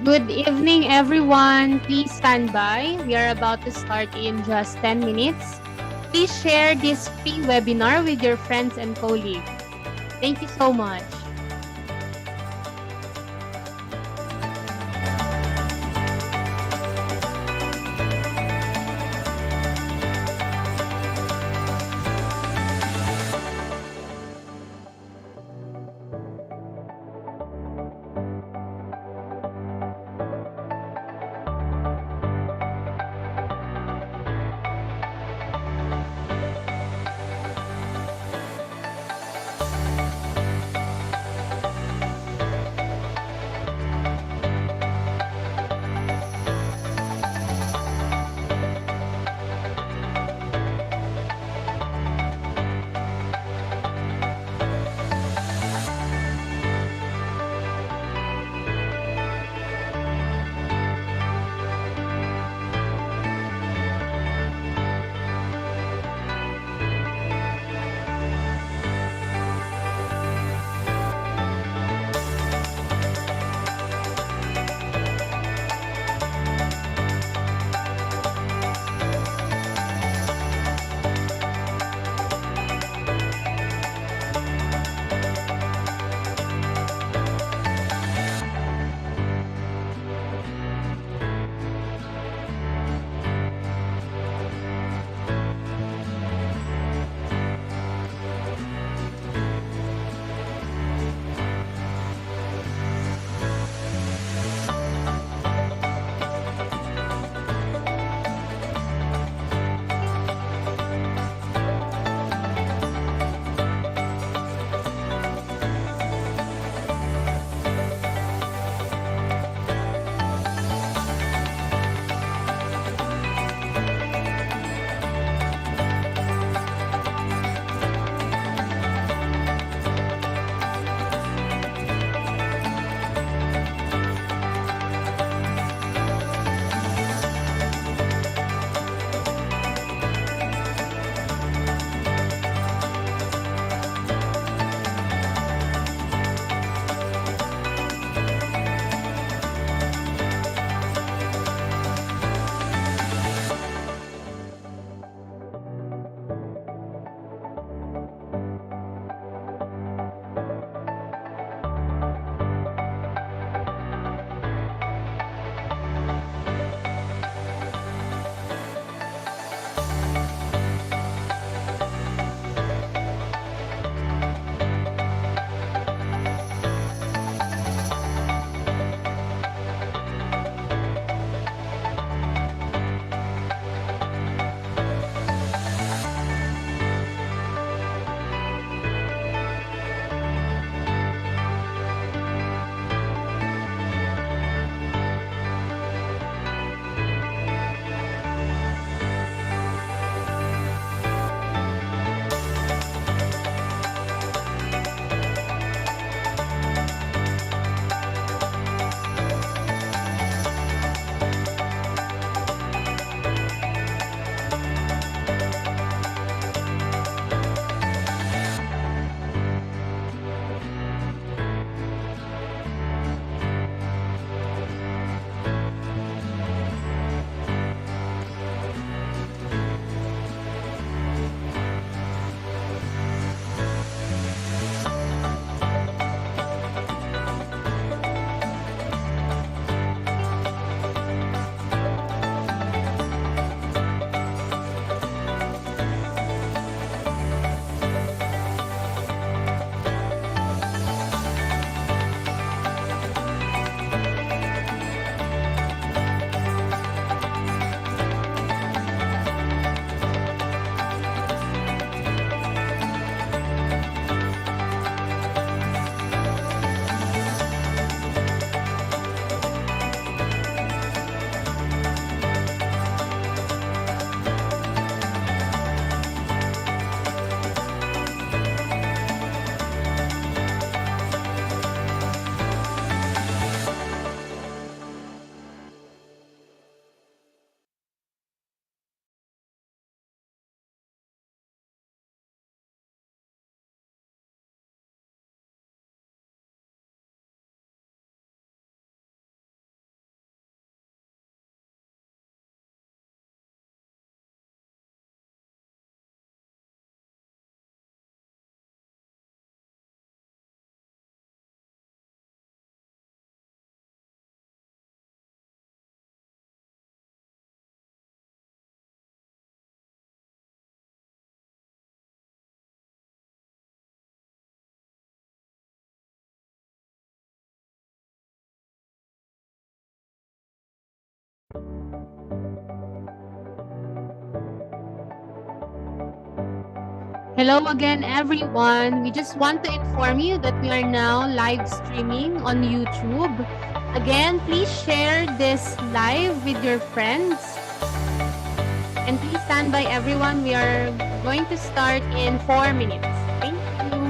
Good evening, everyone. Please stand by. We are about to start in just 10 minutes. Please share this free webinar with your friends and colleagues. Thank you so much. Hello again, everyone. We just want to inform you that we are now live streaming on YouTube. Again, please share this live with your friends. And please stand by, everyone. We are going to start in 4 minutes. Thank you.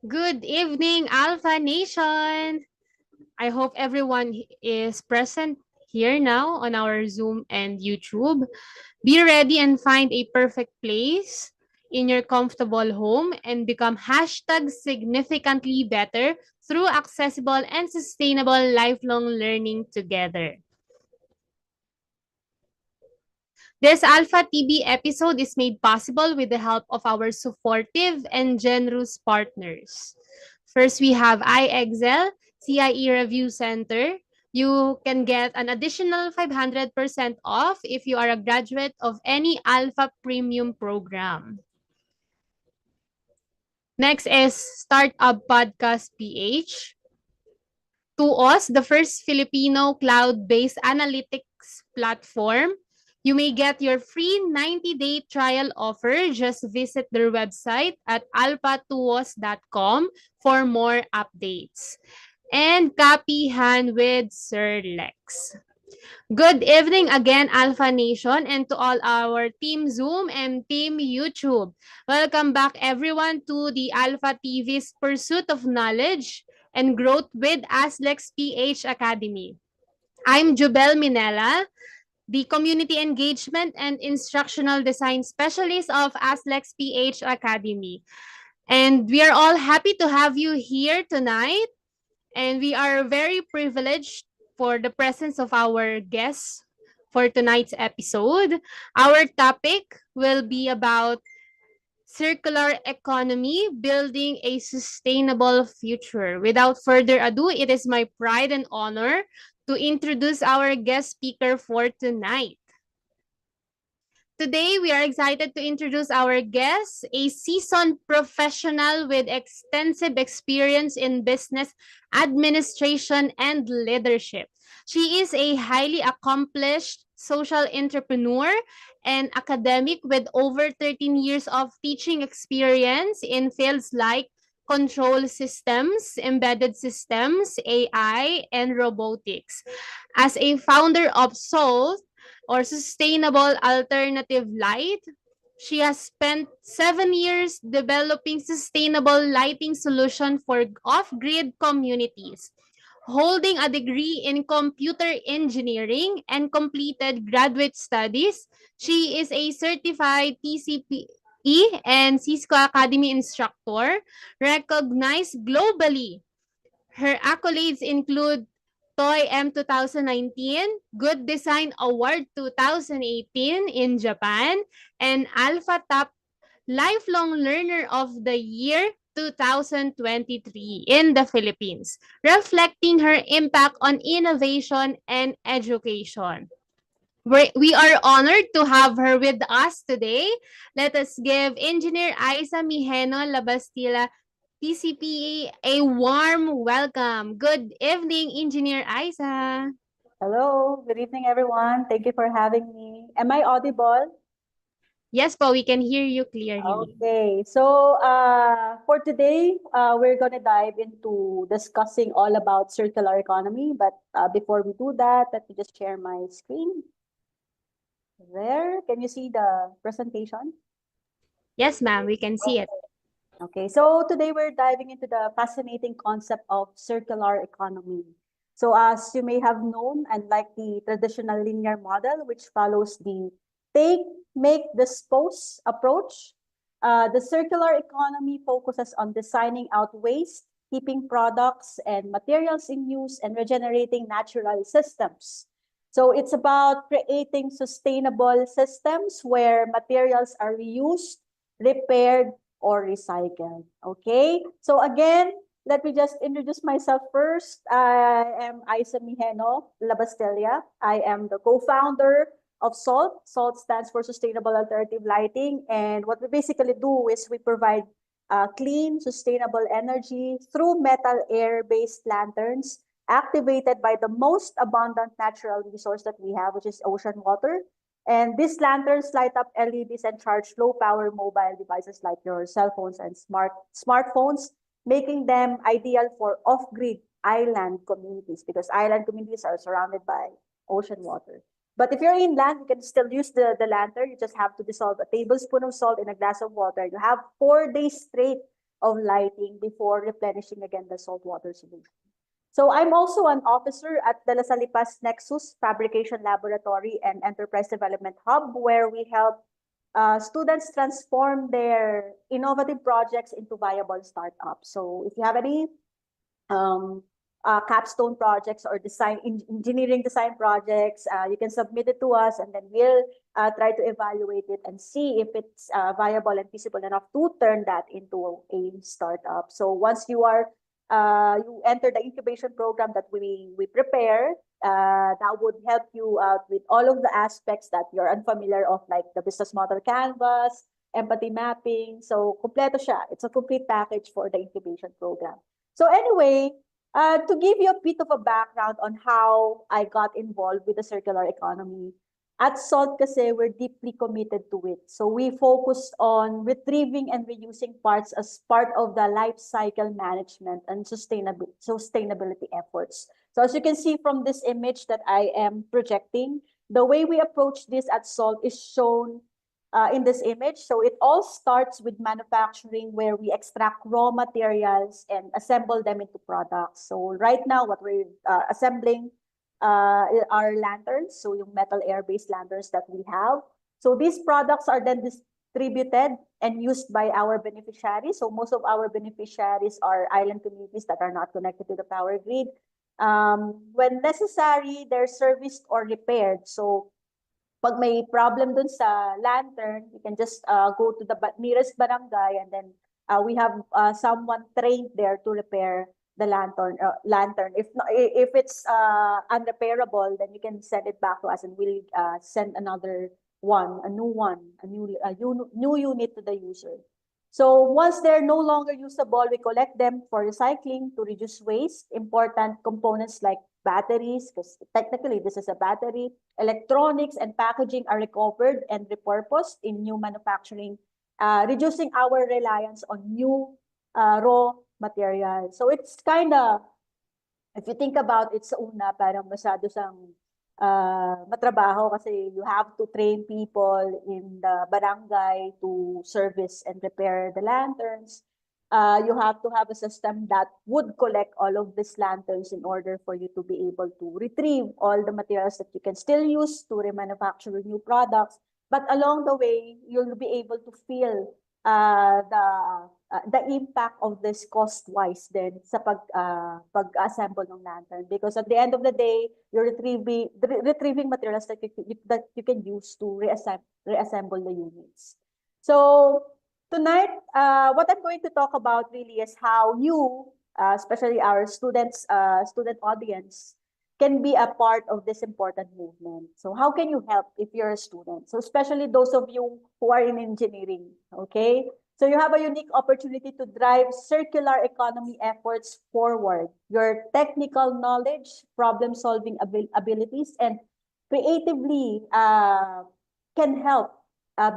Good evening, Alpha Nation. I hope everyone is present here now on our Zoom and YouTube. Be ready and find a perfect place in your comfortable home and become hashtag significantly better through accessible and sustainable lifelong learning together. This Alpha TV episode is made possible with the help of our supportive and generous partners. First, we have iExcel CIE Review Center. You can get an additional 500% off if you are a graduate of any Alpha Premium program. Next is Startup Podcast PH. Tuos, the first Filipino cloud-based analytics platform. You may get your free 90-day trial offer. Just visit their website at alpatuos.com for more updates. And Kapihan with Sir Lex. Good evening again, Alpha Nation, and to all our Team Zoom and Team YouTube. Welcome back, everyone, to the Alpha TV's Pursuit of Knowledge. and growth with ASLEX PH Academy. I'm Jubel Minella, the Community Engagement and Instructional Design Specialist of ASLEX PH Academy. And we are all happy to have you here tonight. And we are very privileged for the presence of our guests for tonight's episode. Our topic will be about circular economy, building a sustainable future. Without further ado, it is my pride and honor to introduce our guest speaker for tonight. Today, we are excited to introduce our guest, a seasoned professional with extensive experience in business administration and leadership. She is a highly accomplished social entrepreneur and academic with over 13 years of teaching experience in fields like control systems, embedded systems, AI, and robotics. As a founder of Soul, or Sustainable Alternative Light. She has spent 7 years developing sustainable lighting solution for off-grid communities. Holding a degree in computer engineering and completed graduate studies, she is a certified TCPE and Cisco Academy instructor, recognized globally. Her accolades include Toy M 2019, Good Design Award 2018 in Japan, and Alpha Top Lifelong Learner of the Year 2023 in the Philippines, reflecting her impact on innovation and education. We are honored to have her with us today. Let us give Engineer Aiza Mijeno Labastila, TCPA, a warm welcome. Good evening, Engineer Aiza. Hello, good evening, everyone. Thank you for having me. Am I audible? Yes po, we can hear you clearly. Okay, so for today, we're going to dive into discussing all about circular economy. But before we do that, let me just share my screen. There, can you see the presentation? Yes, ma'am, we can see it. Okay, so today we're diving into the fascinating concept of circular economy. So as you may have known, unlike the traditional linear model, which follows the take, make, dispose approach, the circular economy focuses on designing out waste, keeping products and materials in use, and regenerating natural systems. So it's about creating sustainable systems where materials are reused, repaired, or recycled. Okay, so again, let me just introduce myself first. I am Aiza Mijeno Labastilla. I am the co-founder of SALT. SALT stands for Sustainable Alternative Lighting. And what we basically do is we provide clean, sustainable energy through metal air-based lanterns activated by the most abundant natural resource that we have, which is ocean water. And these lanterns light up LEDs and charge low-power mobile devices like your cell phones and smartphones, making them ideal for off-grid island communities because island communities are surrounded by ocean water. But if you're inland, you can still use the lantern. You just have to dissolve a tablespoon of salt in a glass of water. You have 4 days straight of lighting before replenishing again the salt water solution. So I'm also an officer at the Las Alipas Nexus Fabrication Laboratory and Enterprise Development Hub, where we help students transform their innovative projects into viable startups. So if you have any capstone projects or engineering design projects, you can submit it to us, and then we'll try to evaluate it and see if it's viable and feasible enough to turn that into a startup. So once you enter the incubation program that we prepare, that would help you out with all of the aspects that you're unfamiliar of, like the business model canvas, empathy mapping. So kompleto siya. It's a complete package for the incubation program. So anyway, to give you a bit of a background on how I got involved with the circular economy, at SALT kasi we're deeply committed to it. So we focused on retrieving and reusing parts as part of the life cycle management and sustainability efforts. So as you can see from this image that I am projecting, the way we approach this at SALT is shown in this image. So it all starts with manufacturing, where we extract raw materials and assemble them into products. So right now, what we're assembling are lanterns, so yung metal air-based lanterns that we have. So these products are then distributed and used by our beneficiaries. So most of our beneficiaries are island communities that are not connected to the power grid. When necessary, they're serviced or repaired. So pag may problem dun sa lantern, you can just go to the nearest barangay, and then we have someone trained there to repair the lantern. If it's unrepairable, then you can send it back to us, and we'll send another one, a new unit to the user. So once they're no longer usable, we collect them for recycling to reduce waste. Important components like batteries, because technically this is a battery, electronics and packaging are recovered and repurposed in new manufacturing, reducing our reliance on new raw materials. So it's kind of, if you think about it, sa una, parang masyado siyang matrabaho, kasi you have to train people in the barangay to service and repair the lanterns. You have to have a system that would collect all of these lanterns in order for you to be able to retrieve all the materials that you can still use to remanufacture new products. But along the way, you'll be able to feel the impact of this cost-wise din sa pag-assemble ng lantern, because at the end of the day, you're retrieving materials that you can use to reassemble the units. So tonight, what I'm going to talk about really is how you, especially our student audience, can be a part of this important movement. So how can you help if you're a student? So especially those of you who are in engineering, okay? So you have a unique opportunity to drive circular economy efforts forward. Your technical knowledge, problem-solving abilities, and creatively can help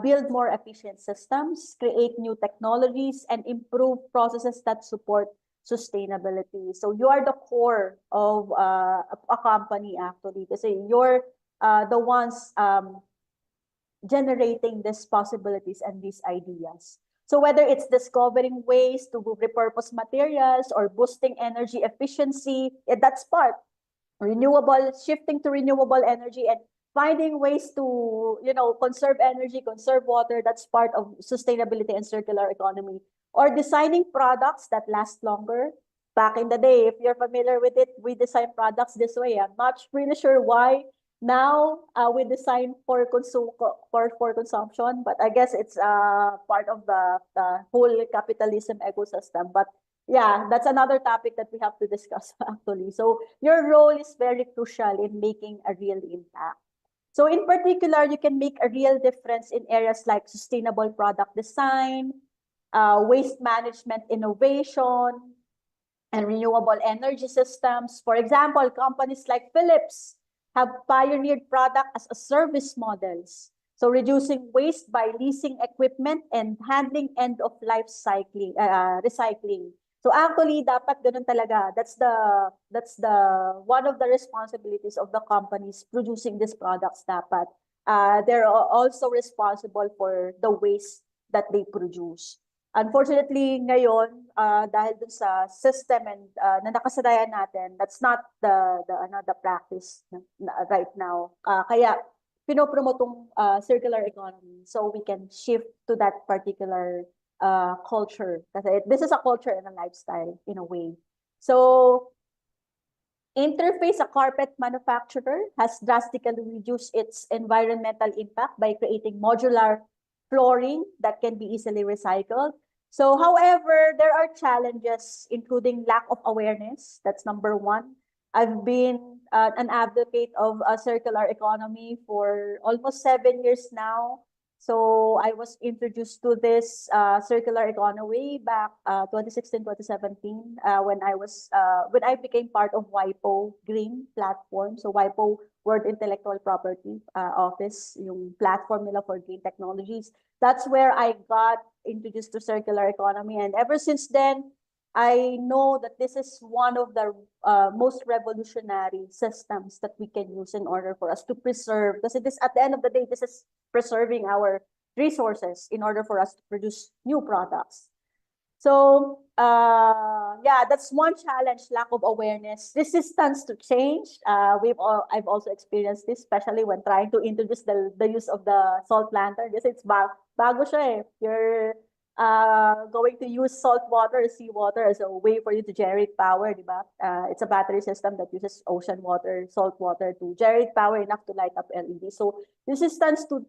build more efficient systems, create new technologies, and improve processes that support sustainability. So you are the core of a company, actually, kasi you're the ones generating these possibilities and these ideas. So whether it's discovering ways to repurpose materials or boosting energy efficiency, that's part. Shifting to renewable energy and finding ways to, conserve energy, conserve water, that's part of sustainability and circular economy. Or designing products that last longer. Back in the day, if you're familiar with it, we design products this way. I'm not really sure why now we design for consumption, but I guess it's part of the whole capitalism ecosystem. But yeah, that's another topic that we have to discuss actually. So your role is very crucial in making a real impact. So in particular, you can make a real difference in areas like sustainable product design, waste management innovation, and renewable energy systems. For example, companies like Philips have pioneered product as a service models. So reducing waste by leasing equipment and handling end-of-life recycling. So actually, dapat ganun talaga. That's the one of the responsibilities of the companies producing these products. Dapat they're also responsible for the waste that they produce. Unfortunately, ngayon, dahil dun sa system and na nakasanayan natin, that's not the practice right now. Kaya pinopromotong circular economy so we can shift to that particular culture. Kasi this is a culture and a lifestyle in a way. So Interface, a carpet manufacturer, has drastically reduced its environmental impact by creating modular flooring that can be easily recycled. So, however, there are challenges, including lack of awareness. That's number one. I've been an advocate of a circular economy for almost 7 years now. So I was introduced to this circular economy back 2016, 2017 when I became part of WIPO Green platform. So WIPO, World Intellectual Property Office, yung platform nila for green technologies. That's where I got introduced to circular economy, and ever since then, I know that this is one of the most revolutionary systems that we can use in order for us to preserve. Because it is, at the end of the day, this is preserving our resources in order for us to produce new products. So, yeah, that's one challenge, lack of awareness, resistance to change. I've also experienced this, especially when trying to introduce the use of the salt planter. Because it's bago siya eh. You're going to use salt water, seawater as a way for you to generate power, di ba? It's a battery system that uses ocean water, salt water to generate power enough to light up LED. So resistance to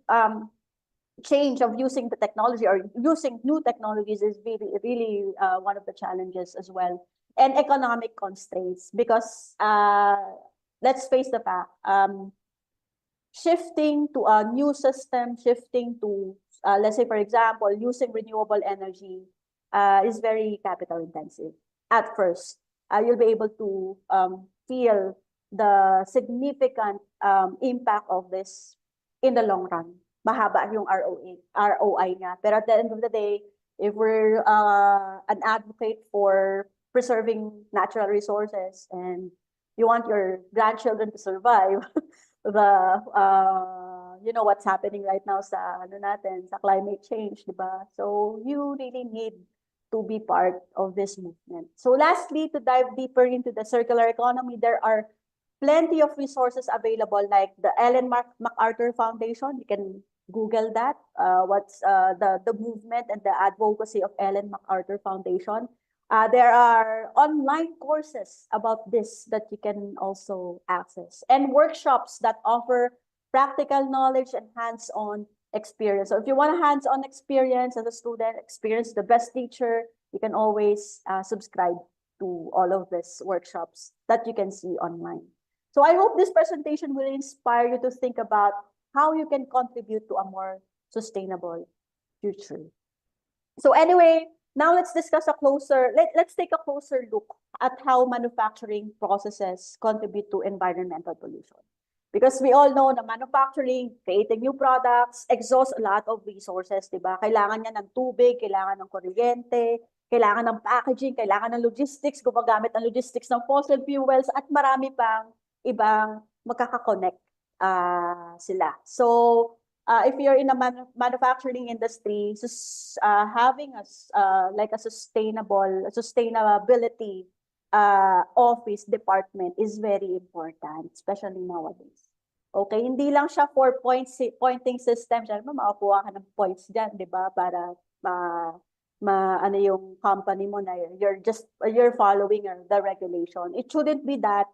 change of using the technology or using new technologies is really one of the challenges as well. And economic constraints, because let's face the fact, shifting to a new system, shifting to, let's say, for example, using renewable energy is very capital intensive at first. You'll be able to feel the significant impact of this in the long run. Mahaba yung ROI niya. Pero at the end of the day, if we're an advocate for preserving natural resources and you want your grandchildren to survive, you know what's happening right now sa sa climate change, di ba? So you really need to be part of this movement. So lastly, to dive deeper into the circular economy, there are plenty of resources available, like the Ellen MacArthur Foundation. You can Google that. What's the movement and the advocacy of Ellen MacArthur Foundation. There are online courses about this that you can also access, and workshops that offer practical knowledge and hands-on experience. So if you want a hands-on experience as a student, experience the best teacher, you can always subscribe to all of these workshops that you can see online. So I hope this presentation will inspire you to think about how you can contribute to a more sustainable future. So anyway, now let's discuss let's take a closer look at how manufacturing processes contribute to environmental pollution. Because we all know na manufacturing, creating new products, exhausts a lot of resources, di ba? Kailangan niya ng tubig, kailangan ng kuryente, kailangan ng packaging, kailangan ng logistics, gumagamit ng logistics ng fossil fuels, at marami pang ibang magkaka-connect sila. So, if you're in a manufacturing industry, having like a sustainability office department is very important, especially nowadays. Okay, hindi lang siya for pointing system. Siyempre, makakuha ka ng points dyan, di ba? Para ano yung company mo na you're following the regulation. It shouldn't be that.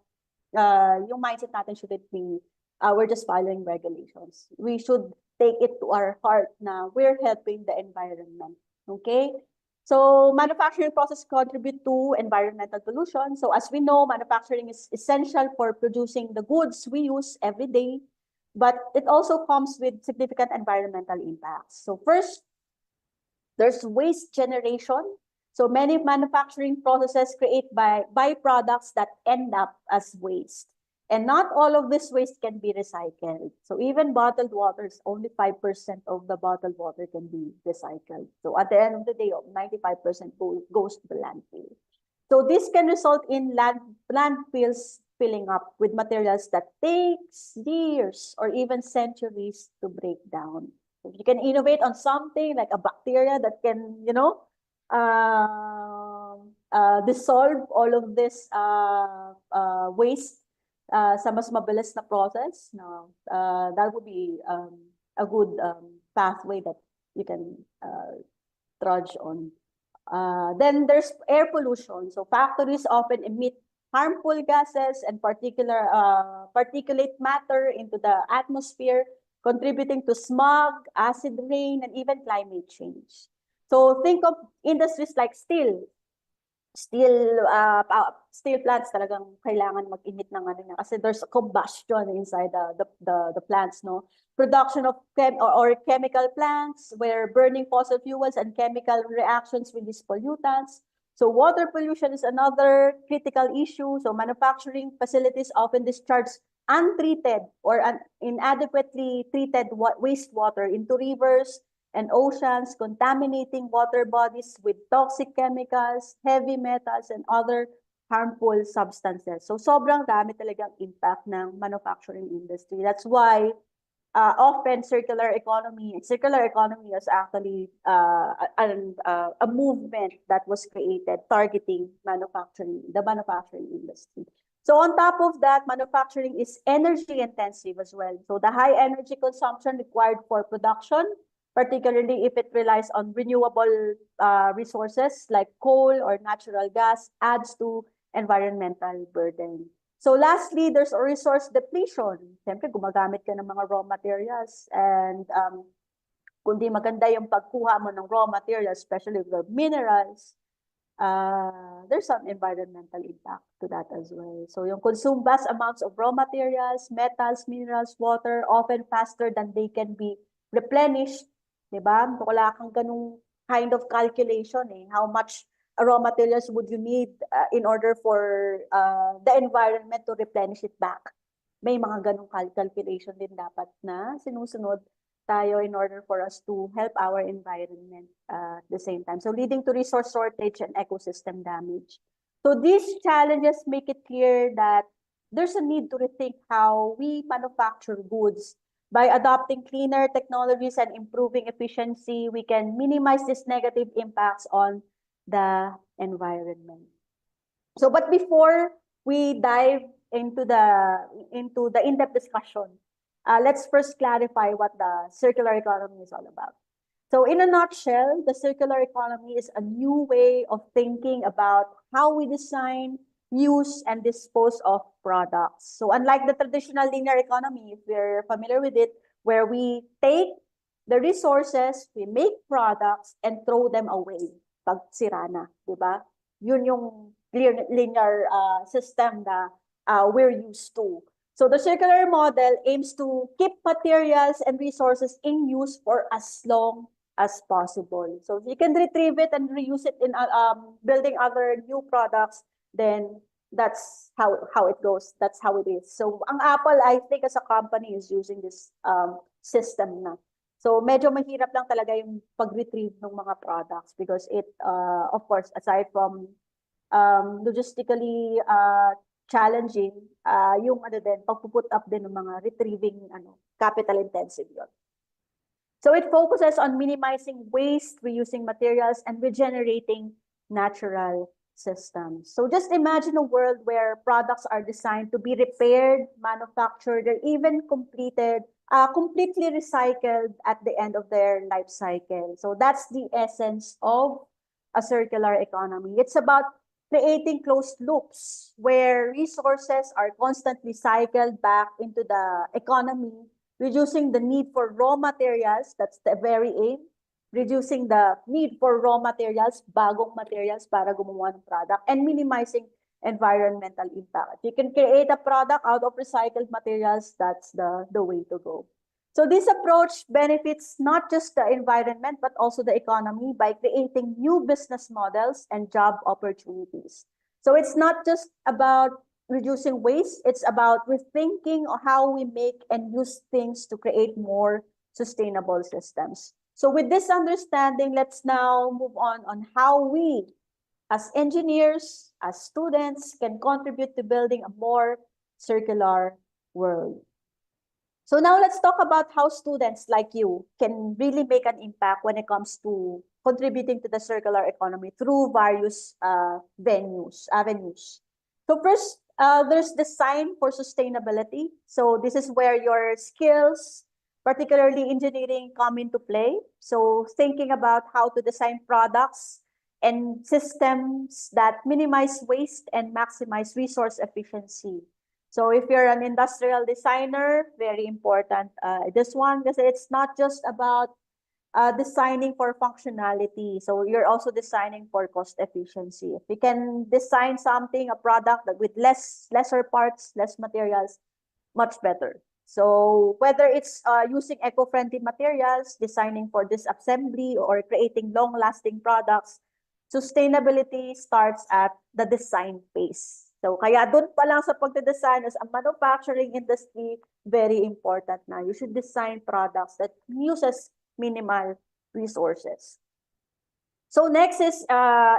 Yung mindset natin shouldn't be we're just following regulations. We should take it to our heart na we're helping the environment. Okay? So manufacturing process contribute to environmental pollution. So as we know, manufacturing is essential for producing the goods we use every day, but it also comes with significant environmental impacts. So first, there's waste generation. So many manufacturing processes create byproducts that end up as waste. And not all of this waste can be recycled. So even bottled water, only 5% of the bottled water can be recycled. So at the end of the day, 95% goes to the landfill. So this can result in landfills filling up with materials that takes years or even centuries to break down. If you can innovate on something like a bacteria that can, dissolve all of this waste sa mas mabilis na process, that would be a good pathway that you can trudge on. Then there's air pollution. So factories often emit harmful gases and particulate matter into the atmosphere, contributing to smog, acid rain, and even climate change. So think of industries like steel plants. Talagang kailangan mag-emit ng ano niya kasi there's a combustion inside the plants, no? Production of chemical plants where burning fossil fuels and chemical reactions release pollutants. So water pollution is another critical issue. So manufacturing facilities often discharge untreated or inadequately treated wastewater into rivers and oceans, contaminating water bodies with toxic chemicals, heavy metals, and other harmful substances. So sobrang dami talagang impact ng manufacturing industry. That's why often circular economy. Circular economy is actually a movement that was created targeting the manufacturing industry. So on top of that, manufacturing is energy intensive as well. So the high energy consumption required for production, particularly if it relies on renewable resources like coal or natural gas, adds to environmental burden. So lastly, there's a resource depletion. Siyempre, gumagamit ka ng mga raw materials and kung di maganda yung pagkuha mo ng raw materials, especially the minerals, there's some environmental impact to that as well. So yung consume vast amounts of raw materials, metals, minerals, water, often faster than they can be replenished. Diba? Wala kang ganung kind of calculation how much raw materials would you need in order for the environment to replenish it back. May mga ganung calculation din dapat na sinusunod tayo in order for us to help our environment at the same time. So leading to resource shortage and ecosystem damage. So these challenges make it clear that there's a need to rethink how we manufacture goods. By adopting cleaner technologies and improving efficiency, we can minimize these negative impacts on the environment. So, but before we dive into the in-depth discussion, let's first clarify what the circular economy is all about. So in a nutshell, the circular economy is a new way of thinking about how we design, use, and dispose of products. So unlike the traditional linear economy, if we're familiar with it, where we take the resources, we make products, and throw them away pag sira na, di ba? Yun yung linear system na we're used to. So the circular model aims to keep materials and resources in use for as long as possible. So if you can retrieve it and reuse it in building other new products, then that's how it goes. That's how it is. So ang Apple, I think as a company, is using this system na. So medyo mahirap lang talaga yung pag-retrieve ng mga products because it, of course, aside from logistically challenging, yung pag-put up din ng mga retrieving capital intensive yun. So it focuses on minimizing waste, reusing materials, and regenerating natural systems. So just imagine a world where products are designed to be repaired, manufactured, or even completely recycled at the end of their life cycle. So that's the essence of a circular economy. It's about creating closed loops where resources are constantly cycled back into the economy, reducing the need for raw materials, that's the very aim, reducing the need for raw materials, bagong materials para gumawa ng product, and minimizing environmental impact. If you can create a product out of recycled materials, that's the way to go. So this approach benefits not just the environment, but also the economy by creating new business models and job opportunities. So it's not just about reducing waste, it's about rethinking how we make and use things to create more sustainable systems. So with this understanding, let's now move on how we, as engineers, as students, can contribute to building a more circular world. So now let's talk about how students like you can really make an impact when it comes to contributing to the circular economy through various avenues. So first, there's design for sustainability. So this is where your skills, particularly engineering, come into play. So thinking about how to design products and systems that minimize waste and maximize resource efficiency. So if you're an industrial designer, very important this one, because it's not just about designing for functionality. So you're also designing for cost efficiency. If you can design something, a product that with lesser parts, less materials, much better. So whether it's using eco-friendly materials, designing for disassembly, or creating long-lasting products, sustainability starts at the design phase. So kaya doon pa lang sa pagde-design as a manufacturing industry, very important na. You should design products that uses minimal resources. So next is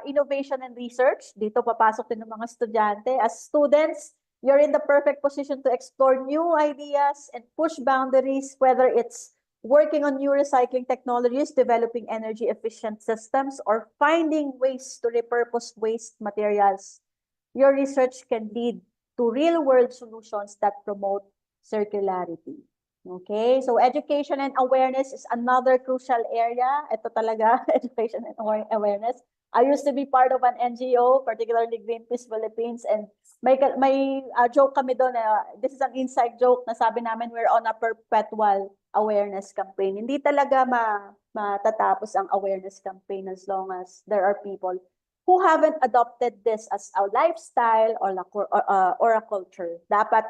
innovation and research. Dito papasok din ng mga estudyante. As students, you're in the perfect position to explore new ideas and push boundaries, whether it's working on new recycling technologies, developing energy efficient systems, or finding ways to repurpose waste materials. Your research can lead to real world solutions that promote circularity. Okay, so education and awareness is another crucial area. Ito talaga, education and awareness. I used to be part of an NGO, particularly Greenpeace Philippines, and may joke kami doon. This is an inside joke na sabi namin we're on a perpetual awareness campaign. Hindi talaga matatapos ang awareness campaign as long as there are people who haven't adopted this as a lifestyle or a culture. Dapat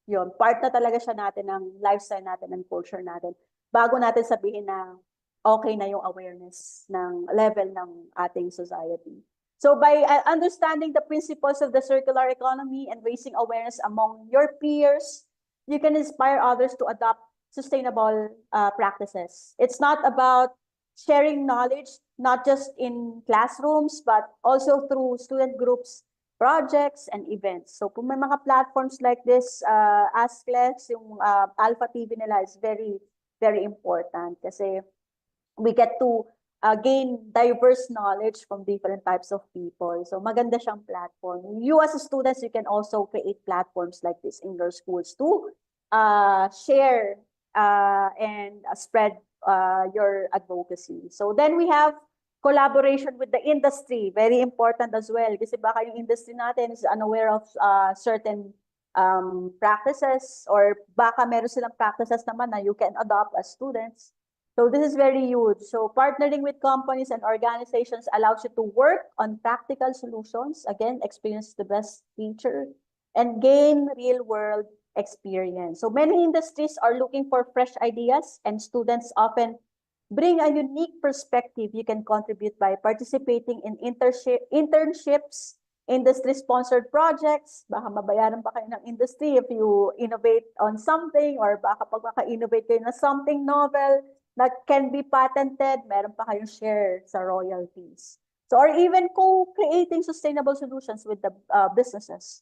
yun, part na talaga siya natin ng lifestyle natin, ng culture natin. Bago natin sabihin na okay na yung awareness ng level ng ating society. So by understanding the principles of the circular economy and raising awareness among your peers, you can inspire others to adopt sustainable practices. It's not about sharing knowledge, not just in classrooms, but also through student groups, projects, and events. So kung may mga platforms like this, AskLex, yung Alpha TV nila is very, very important kasi we get to gain diverse knowledge from different types of people. So maganda siyang platform. You as students, you can also create platforms like this in your schools to share and spread your advocacy. So then we have collaboration with the industry, very important as well. Kasi baka yung industry natin is unaware of certain practices, or baka meron silang practices naman na you can adopt as students. So this is very huge. So partnering with companies and organizations allows you to work on practical solutions, again, experience the best teacher, and gain real-world experience. So many industries are looking for fresh ideas, and students often bring a unique perspective you can contribute by participating in internships, industry-sponsored projects. Baka mabayaran pa kayo ng industry if you innovate on something, or baka pag maka-innovate kayo na something novel that can be patented, meron pa kayong share sa royalties. So, or even co-creating sustainable solutions with the businesses.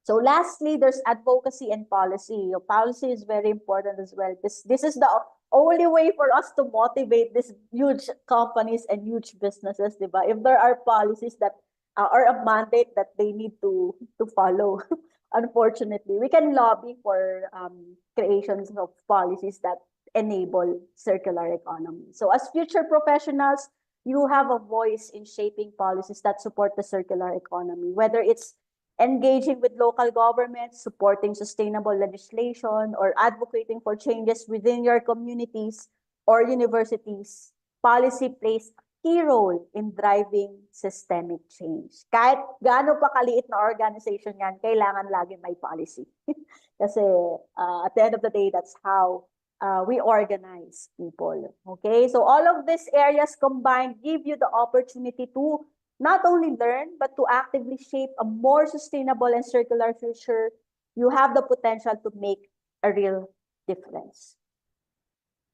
So lastly, there's advocacy and policy. Your policy is very important as well. This is the only way for us to motivate these huge companies and huge businesses, diba? If there are policies that are a mandate that they need to follow, unfortunately, we can lobby for creations of policies that enable circular economy. So as future professionals, you have a voice in shaping policies that support the circular economy, whether it's engaging with local governments, supporting sustainable legislation, or advocating for changes within your communities or universities. Policy plays a key role in driving systemic change. Kahit gaano pa kaliit na organization yan, kailangan lagi may policy. Kasi at the end of the day, that's how we organize people. Okay, so all of these areas combined give you the opportunity to not only learn, but to actively shape a more sustainable and circular future. You have the potential to make a real difference.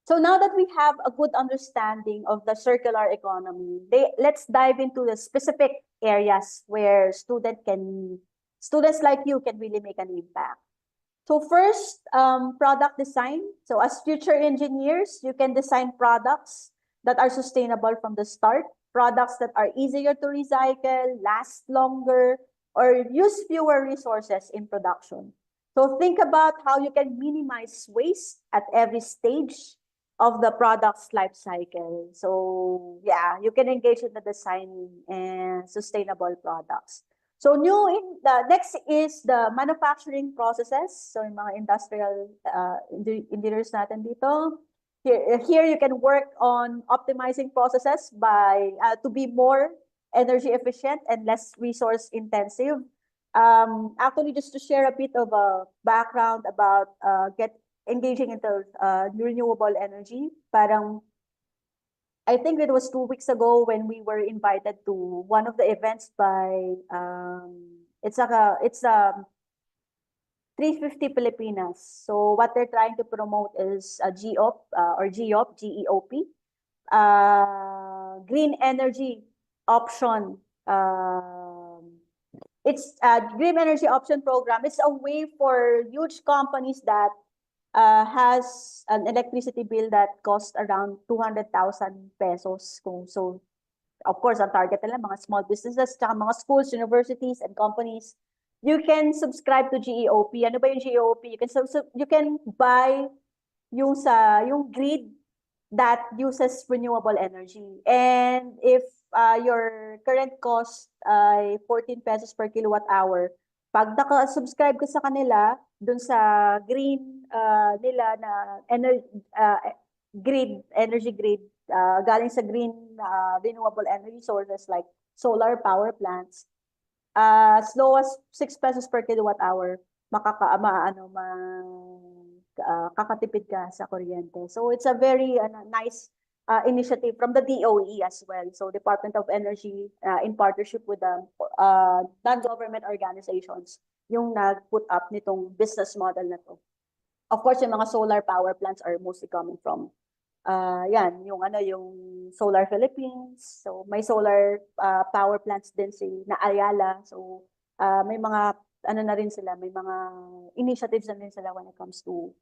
So now that we have a good understanding of the circular economy, let's dive into the specific areas where students like you can really make an impact. So first, product design. So as future engineers, you can design products that are sustainable from the start, products that are easier to recycle, last longer, or use fewer resources in production. So think about how you can minimize waste at every stage of the product's life cycle. So yeah, you can engage in the design and sustainable products. So the next is the manufacturing processes. So yung mga industrial engineers natin dito. Here you can work on optimizing processes by to be more energy efficient and less resource intensive. Actually, just to share a bit of a background about engaging into renewable energy. Parang I think it was 2 weeks ago when we were invited to one of the events by it's 350 Pilipinas. So what they're trying to promote is a GEOP or GEOP, GEOP, green energy option it's Green Energy Option Program. It's a way for huge companies that has an electricity bill that costs around 200,000 pesos. So, of course, ang target nila mga small businesses, tsaka mga schools, universities, and companies. You can subscribe to GEOP. Ano ba yung GEOP? You can buy yung grid that uses renewable energy. And if your current cost ay 14 pesos per kilowatt hour, pag naka-subscribe ka sa kanila, dun sa green nila na energy grid, galing sa green renewable energy sources like solar power plants, as low as 6 pesos per kilowatt hour, kakatipid ka sa kuryente. So it's a very nice initiative from the DOE as well. So Department of Energy in partnership with the non-government organizations yung nag-put up nitong business model na to. Of course, yung mga solar power plants are mostly coming from yung Solar Philippines. So may solar power plants din na Ayala. So may mga na rin sila, may mga initiatives na rin sila when it comes to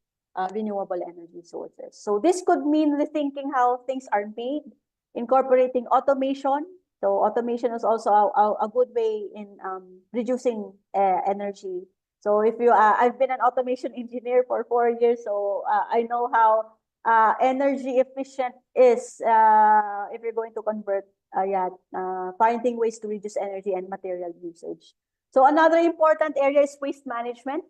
renewable energy sources. So this could mean rethinking how things are made, incorporating automation. So automation is also a good way in reducing energy. So if you, I've been an automation engineer for 4 years, so I know how energy efficient is if you're going to convert, finding ways to reduce energy and material usage. So another important area is waste management.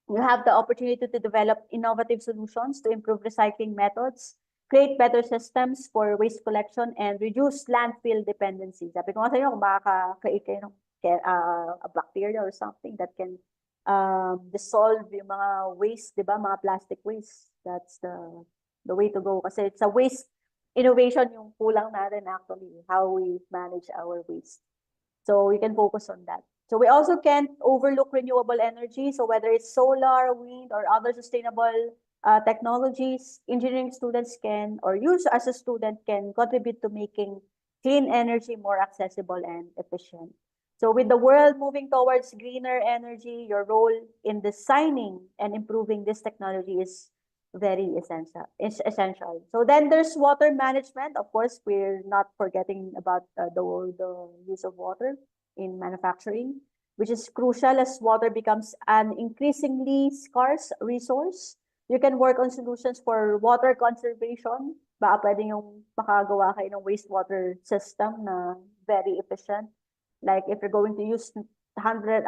You have the opportunity to develop innovative solutions to improve recycling methods, create better systems for waste collection, and reduce landfill dependency. Sabi ko nga sa inyo, kung makaka-create kayo ng a bacteria or something that can dissolve yung mga waste, di ba? Mga plastic waste. That's the way to go. Kasi it's a waste innovation yung kulang natin actually, how we manage our waste. So we can focus on that. So we also can't overlook renewable energy. So whether it's solar, wind, or other sustainable technologies, engineering students can, or you as a student can contribute to making clean energy more accessible and efficient. So with the world moving towards greener energy, your role in designing and improving this technology is very essential. It's essential. So then there's water management. Of course, we're not forgetting about the use of water in manufacturing, which is crucial as water becomes an increasingly scarce resource. You can work on solutions for water conservation. Baka pwede yung makagawa kayo ng wastewater system na very efficient. Like if you're going to use 100,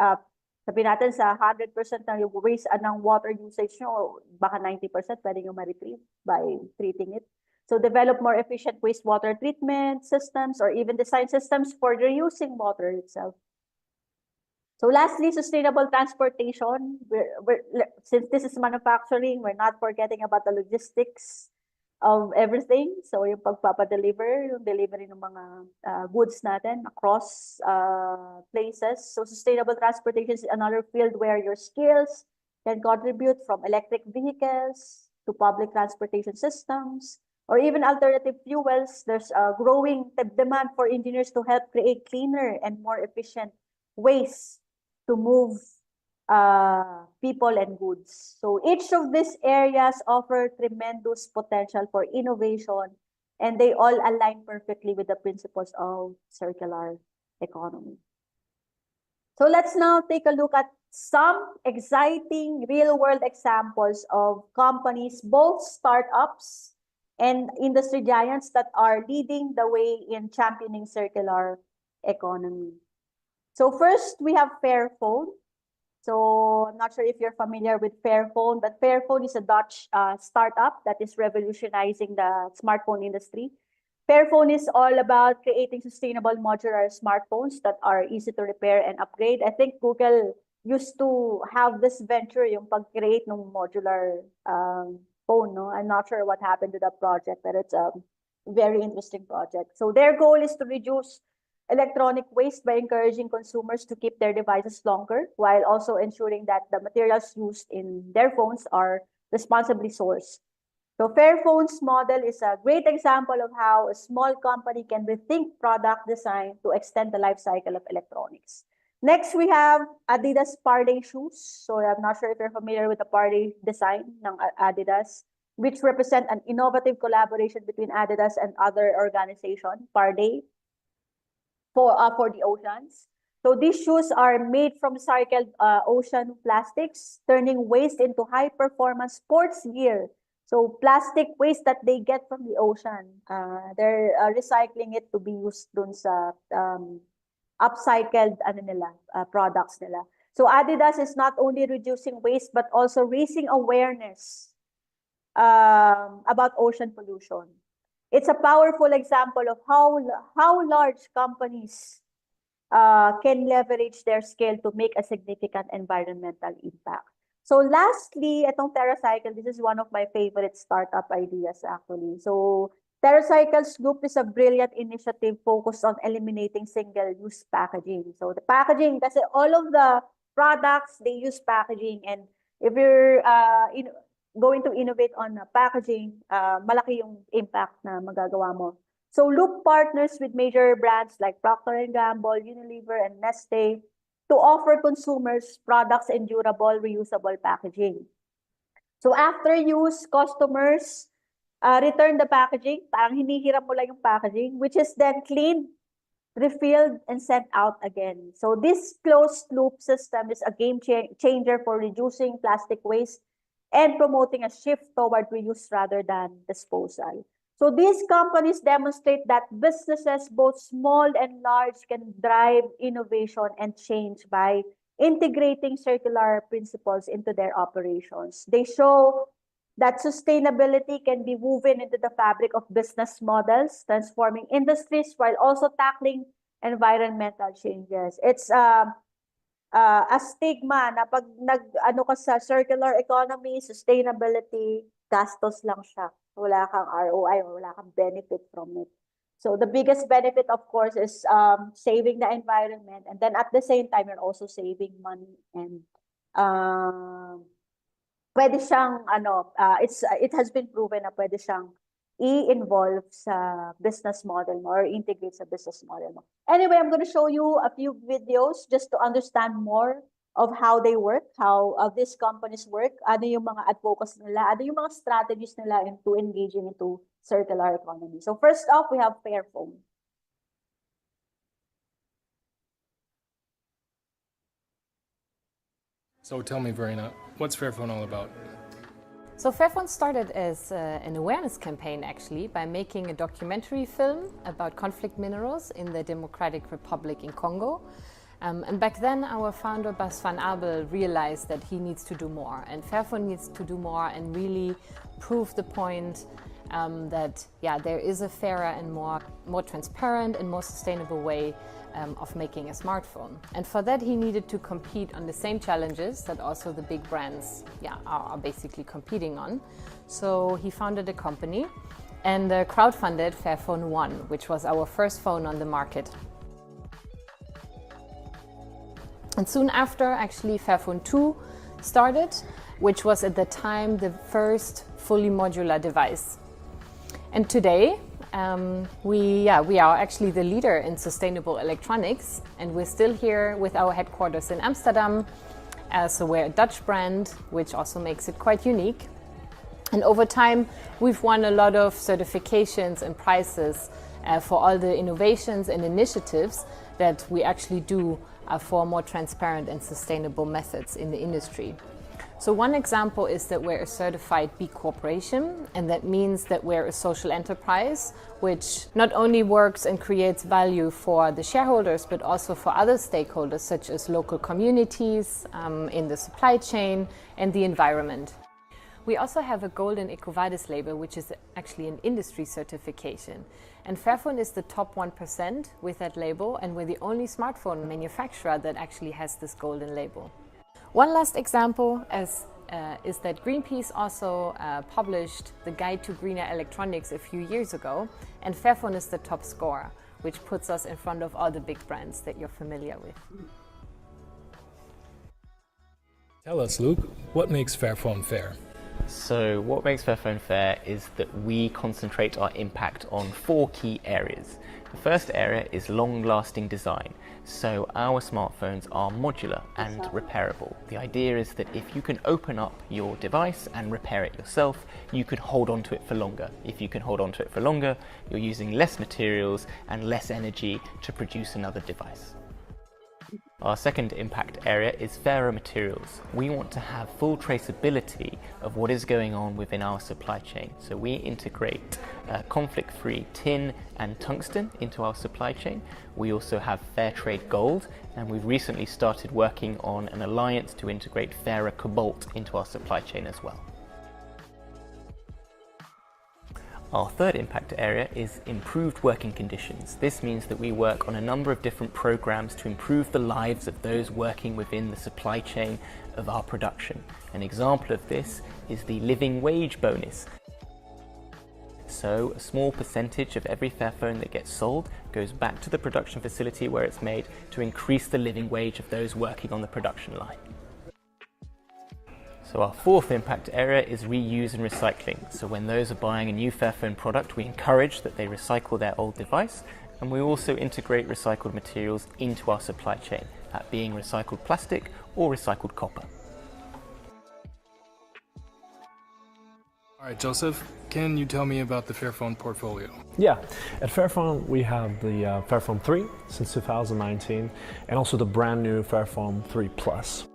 sabihin natin sa 100% ng waste ng water usage nyo, baka 90% pwede nyo ma-retrieve by treating it. So develop more efficient wastewater treatment systems or even design systems for reusing water itself. So lastly, sustainable transportation. Since this is manufacturing, we're not forgetting about the logistics of everything. So yung pagpapadeliver, yung delivery ng mga goods natin across places. So sustainable transportation is another field where your skills can contribute, from electric vehicles to public transportation systems, or even alternative fuels. There's a growing demand for engineers to help create cleaner and more efficient ways to move people and goods. So each of these areas offer tremendous potential for innovation, and they all align perfectly with the principles of circular economy. So let's now take a look at some exciting real-world examples of companies, both startups and industry giants, that are leading the way in championing circular economy. So first, we have Fairphone. So I'm not sure if you're familiar with Fairphone, but Fairphone is a Dutch startup that is revolutionizing the smartphone industry. Fairphone is all about creating sustainable modular smartphones that are easy to repair and upgrade. I think Google used to have this venture, yung pag-create ng modular phone, no? I'm not sure what happened to that project, but it's a very interesting project. So their goal is to reduce electronic waste by encouraging consumers to keep their devices longer, while also ensuring that the materials used in their phones are responsibly sourced. So Fairphone's model is a great example of how a small company can rethink product design to extend the life cycle of electronics. Next, we have Adidas Parley shoes. So I'm not sure if you're familiar with the Parley design ng Adidas, which represent an innovative collaboration between Adidas and other organization, Parley, for the oceans. So these shoes are made from recycled ocean plastics, turning waste into high-performance sports gear. So plastic waste that they get from the ocean, they're recycling it to be used dun sa upcycled products nila. So Adidas is not only reducing waste but also raising awareness about ocean pollution. It's a powerful example of how large companies can leverage their scale to make a significant environmental impact. So lastly, itong TerraCycle, this is one of my favorite startup ideas actually. So TerraCycle's Loop is a brilliant initiative focused on eliminating single-use packaging. So the packaging, kasi all of the products, they use packaging. And if you're going to innovate on packaging, malaki yung impact na magagawa mo. So Loop partners with major brands like Procter & Gamble, Unilever, and Nestle to offer consumers products in durable, reusable packaging. So after use, customers return the packaging, parang hinihiram mo lang yung packaging, which is then cleaned, refilled, and sent out again. So this closed loop system is a game changer for reducing plastic waste and promoting a shift toward reuse rather than disposal. So these companies demonstrate that businesses, both small and large, can drive innovation and change by integrating circular principles into their operations. They show that sustainability can be woven into the fabric of business models, transforming industries while also tackling environmental changes. It's a stigma na pag nag-ano ka sa circular economy, sustainability, gastos lang siya. Wala kang ROI or wala kang benefit from it. So the biggest benefit, of course, is saving the environment, and then at the same time, you're also saving money, and pwede siyang it has been proven na pwede siyang i-involve sa business model mo or integrate sa business model mo. Anyway, I'm going to show you a few videos just to understand more of how they work, how these companies work, ano yung mga advocacy nila, ano yung mga strategies nila into engaging into circular economy. So first off, we have Fairphone. So tell me, Verena, what's Fairphone all about? So Fairphone started as an awareness campaign actually by making a documentary film about conflict minerals in the Democratic Republic in Congo. And back then our founder Bas van Abel realized that he needs to do more, and Fairphone needs to do more and really prove the point that there is a fairer and more transparent and more sustainable way of making a smartphone. And for that he needed to compete on the same challenges that also the big brands are basically competing on. So he founded a company and crowdfunded Fairphone 1, which was our first phone on the market. And soon after, actually, Fairphone 2 started, which was at the time the first fully modular device. And today, we are actually the leader in sustainable electronics, and we're still here with our headquarters in Amsterdam. So we're a Dutch brand, which also makes it quite unique. And over time, we've won a lot of certifications and prizes for all the innovations and initiatives that we actually do for more transparent and sustainable methods in the industry. So one example is that we're a certified B Corporation, and that means that we're a social enterprise which not only works and creates value for the shareholders but also for other stakeholders such as local communities, in the supply chain and the environment. We also have a Golden EcoVadis label, which is actually an industry certification. And Fairphone is the top 1% with that label, and we're the only smartphone manufacturer that actually has this golden label. One last example is that Greenpeace also published the Guide to Greener Electronics a few years ago, and Fairphone is the top scorer, which puts us in front of all the big brands that you're familiar with. Tell us, Luke, what makes Fairphone fair? So what makes Fairphone Fair is that we concentrate our impact on 4 key areas. The first area is long-lasting design. So our smartphones are modular and repairable. The idea is that if you can open up your device and repair it yourself, you can hold on to it for longer. If you can hold on to it for longer, you're using less materials and less energy to produce another device. Our second impact area is fairer materials. We want to have full traceability of what is going on within our supply chain. So we integrate conflict-free tin and tungsten into our supply chain. We also have fair trade gold, and we've recently started working on an alliance to integrate fairer cobalt into our supply chain as well. Our third impact area is improved working conditions. This means that we work on a number of different programs to improve the lives of those working within the supply chain of our production. An example of this is the living wage bonus. So a small percentage of every Fairphone that gets sold goes back to the production facility where it's made to increase the living wage of those working on the production line. So our fourth impact area is reuse and recycling. So when those are buying a new Fairphone product, we encourage that they recycle their old device, and we also integrate recycled materials into our supply chain, that being recycled plastic or recycled copper. All right, Joseph, can you tell me about the Fairphone portfolio? Yeah, at Fairphone we have the Fairphone 3 since 2019 and also the brand new Fairphone 3 Plus.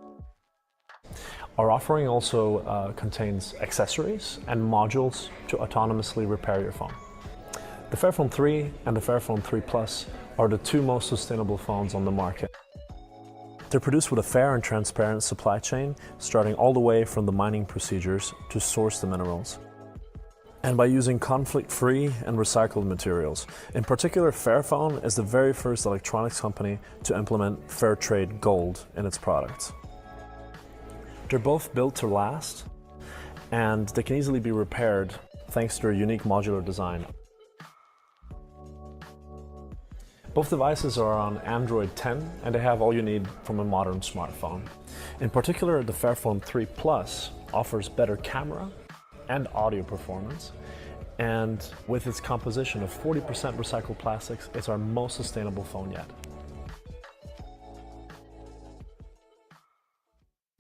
Our offering also contains accessories and modules to autonomously repair your phone. The Fairphone 3 and the Fairphone 3 Plus are the 2 most sustainable phones on the market. They're produced with a fair and transparent supply chain, starting all the way from the mining procedures to source the minerals. And by using conflict-free and recycled materials. In particular, Fairphone is the very first electronics company to implement fair trade gold in its products. They're both built to last, and they can easily be repaired thanks to their unique modular design. Both devices are on Android 10, and they have all you need from a modern smartphone. In particular, the Fairphone 3 Plus offers better camera and audio performance, and with its composition of 40% recycled plastics, it's our most sustainable phone yet.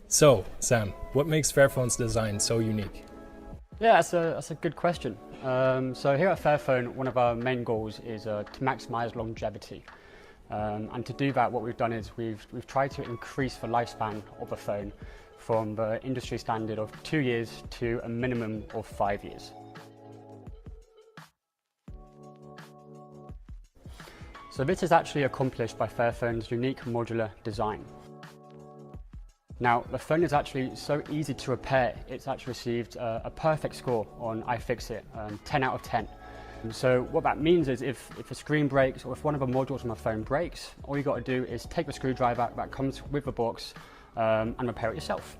So, Sam, what makes Fairphone's design so unique? Yeah, that's a good question. So here at Fairphone, one of our main goals is to maximize longevity. And to do that, what we've done is we've tried to increase the lifespan of a phone from the industry standard of 2 years to a minimum of 5 years. So this is actually accomplished by Fairphone's unique modular design. Now, the phone is actually so easy to repair, it's actually received a perfect score on iFixit, 10 out of 10. So what that means is if a screen breaks or if one of the modules on the phone breaks, all you got to do is take the screwdriver that comes with the box and repair it yourself.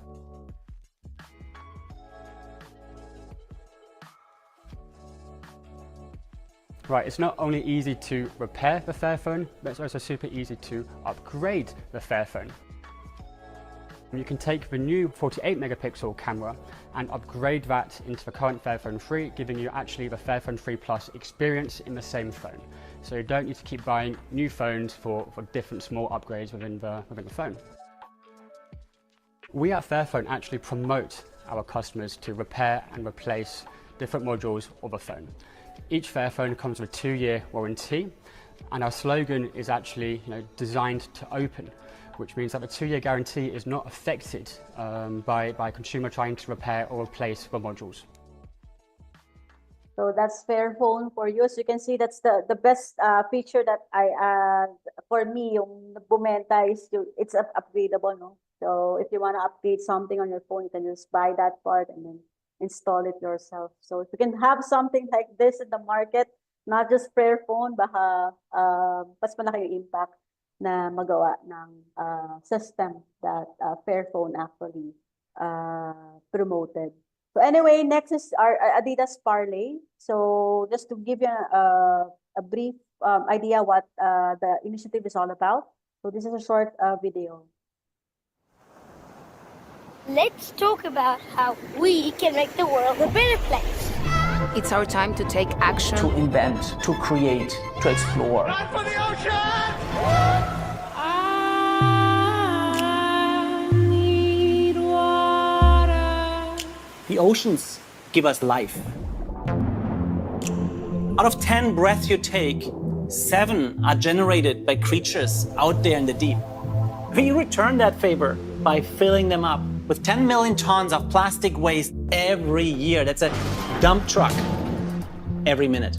Right, it's not only easy to repair the Fairphone, but it's also super easy to upgrade the Fairphone. You can take the new 48 megapixel camera and upgrade that into the current Fairphone 3, giving you actually the Fairphone 3 Plus experience in the same phone. So you don't need to keep buying new phones for different small upgrades within the phone. We at Fairphone actually promote our customers to repair and replace different modules of a phone. Each Fairphone comes with a 2-year warranty, and our slogan is actually designed to open, which means that the 2-year guarantee is not affected by a consumer trying to repair or replace the modules. So that's Fairphone for you. So you can see that's the best feature that for me, yung bumenta is it's upgradable, no? So if you want to upgrade something on your phone, you can just buy that part and then install it yourself. So if you can have something like this in the market, not just Fairphone, baka mas malaki yung impact na magawa ng system that Fairphone actually promoted. So anyway, next is our Adidas Parlay. So just to give you a brief idea what the initiative is all about. So this is a short video. Let's talk about how we can make the world a better place. It's our time to take action. To invent, to create, to explore. Run for the ocean! I need water. The oceans give us life. Out of 10 breaths you take, 7 are generated by creatures out there in the deep. We return that favor by filling them up with 10 million tons of plastic waste every year. That's a dump truck every minute.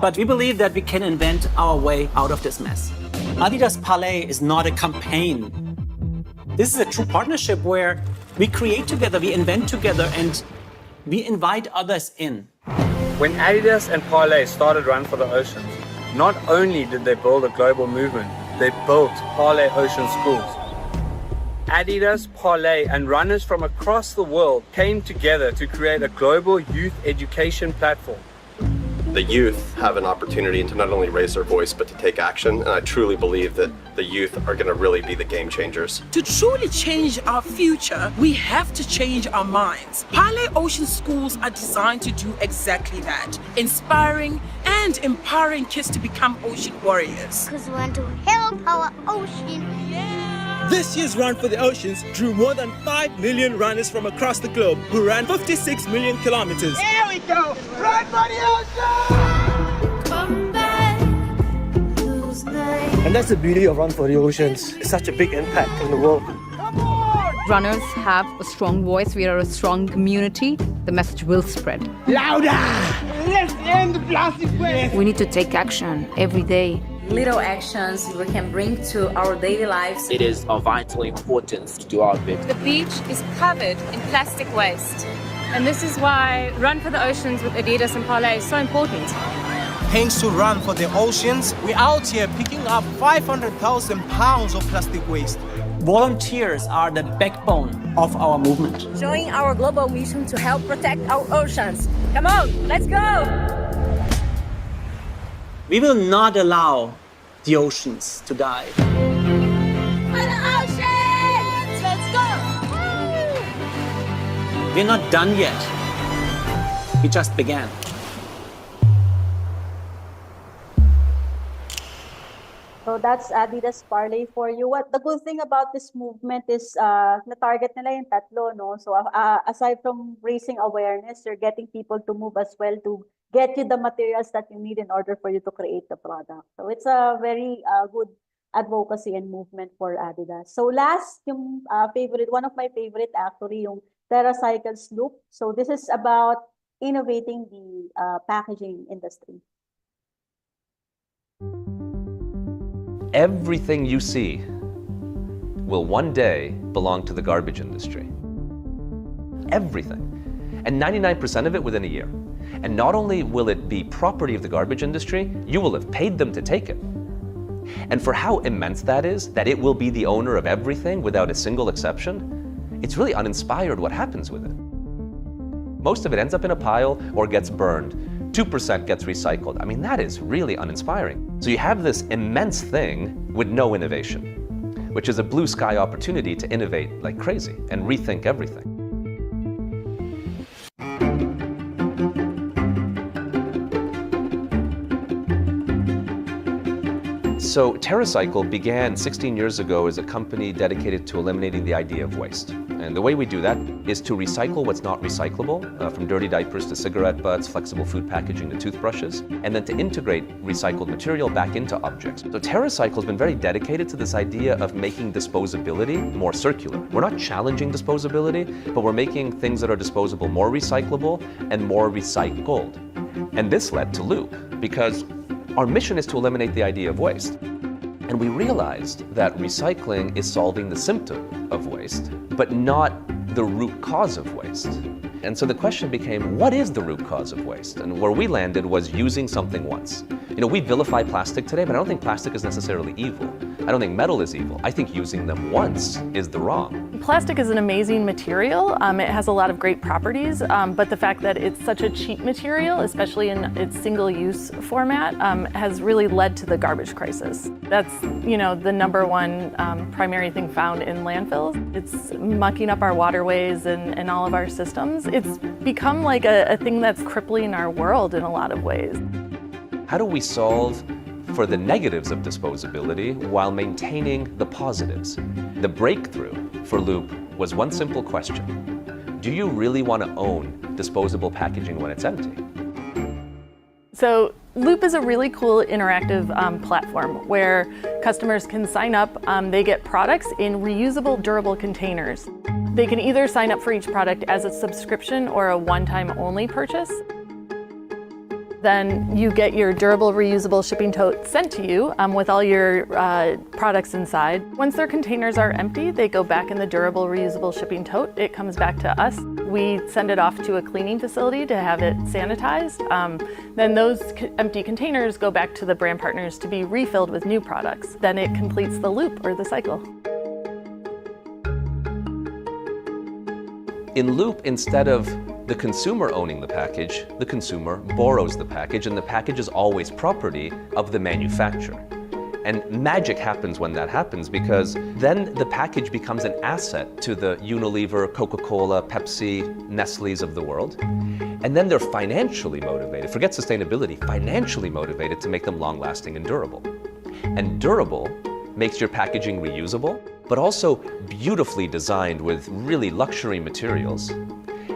But we believe that we can invent our way out of this mess. Adidas Parley is not a campaign. This is a true partnership where we create together, we invent together, and we invite others in. When Adidas and Parley started Run for the Oceans, not only did they build a global movement, they built Parley Ocean Schools. Adidas, Parley, and runners from across the world came together to create a global youth education platform. The youth have an opportunity to not only raise their voice, but to take action. And I truly believe that the youth are going to really be the game changers. To truly change our future, we have to change our minds. Parley Ocean Schools are designed to do exactly that, inspiring and empowering kids to become ocean warriors. Because we want to help our ocean. This year's Run for the Oceans drew more than 5 million runners from across the globe who ran 56 million kilometers. Here we go! Run for the ocean! Come back, lose night. And that's the beauty of Run for the Oceans. It's such a big impact in the world. Runners have a strong voice. We are a strong community. The message will spread. Louder! Let's end the plastic waste! We need to take action every day. Little actions we can bring to our daily lives. It is of vital importance to do our bit. The beach is covered in plastic waste. And this is why Run for the Oceans with Adidas and Parley is so important. Thanks to Run for the Oceans, we're out here picking up 500,000 pounds of plastic waste. Volunteers are the backbone of our movement. Join our global mission to help protect our oceans. Come on, let's go! We will not allow the oceans to die. For the oceans! Let's go! We're not done yet. We just began. So that's Adidas Parley for you. What the good thing about this movement is na-target nila yung tatlo, no? So aside from raising awareness, you're getting people to move as well to get you the materials that you need in order for you to create the product. So it's a very good advocacy and movement for Adidas. So last, yung one of my favorite actually, yung TerraCycles Loop. So this is about innovating the packaging industry. Everything you see will one day belong to the garbage industry. Everything. And 99% of it within a year. And not only will it be property of the garbage industry, you will have paid them to take it. And for how immense that is, that it will be the owner of everything without a single exception, it's really uninspired what happens with it. Most of it ends up in a pile or gets burned. 2% gets recycled. I mean, that is really uninspiring. So you have this immense thing with no innovation, which is a blue sky opportunity to innovate like crazy and rethink everything. So TerraCycle began 16 years ago as a company dedicated to eliminating the idea of waste. And the way we do that is to recycle what's not recyclable, from dirty diapers to cigarette butts, flexible food packaging to toothbrushes, and then to integrate recycled material back into objects. So TerraCycle has been very dedicated to this idea of making disposability more circular. We're not challenging disposability, but we're making things that are disposable more recyclable and more recycled. And this led to Loop, because our mission is to eliminate the idea of waste. And we realized that recycling is solving the symptom of waste, but not the root cause of waste. And so the question became, what is the root cause of waste? And where we landed was using something once. You know, we vilify plastic today, but I don't think plastic is necessarily evil. I don't think metal is evil. I think using them once is the wrong. Plastic is an amazing material. It has a lot of great properties, but the fact that it's such a cheap material, especially in its single-use format, has really led to the garbage crisis. That's, the number one primary thing found in landfills. It's mucking up our waterways and all of our systems. It's become like a thing that's crippling our world in a lot of ways. How do we solve for the negatives of disposability while maintaining the positives? The breakthrough for Loop was one simple question. Do you really want to own disposable packaging when it's empty? So Loop is a really cool interactive platform where customers can sign up. They get products in reusable, durable containers. They can either sign up for each product as a subscription or a one-time only purchase. Then you get your durable, reusable shipping tote sent to you with all your products inside. Once their containers are empty, they go back in the durable, reusable shipping tote. It comes back to us. We send it off to a cleaning facility to have it sanitized. Then those empty containers go back to the brand partners to be refilled with new products. Then it completes the loop or the cycle. In Loop, instead of the consumer owning the package, the consumer borrows the package, and the package is always property of the manufacturer. And magic happens when that happens, because then the package becomes an asset to the Unilever, Coca-Cola, Pepsi, Nestle's of the world. And then they're financially motivated, forget sustainability, financially motivated to make them long-lasting and durable. And durable makes your packaging reusable, but also beautifully designed with really luxury materials,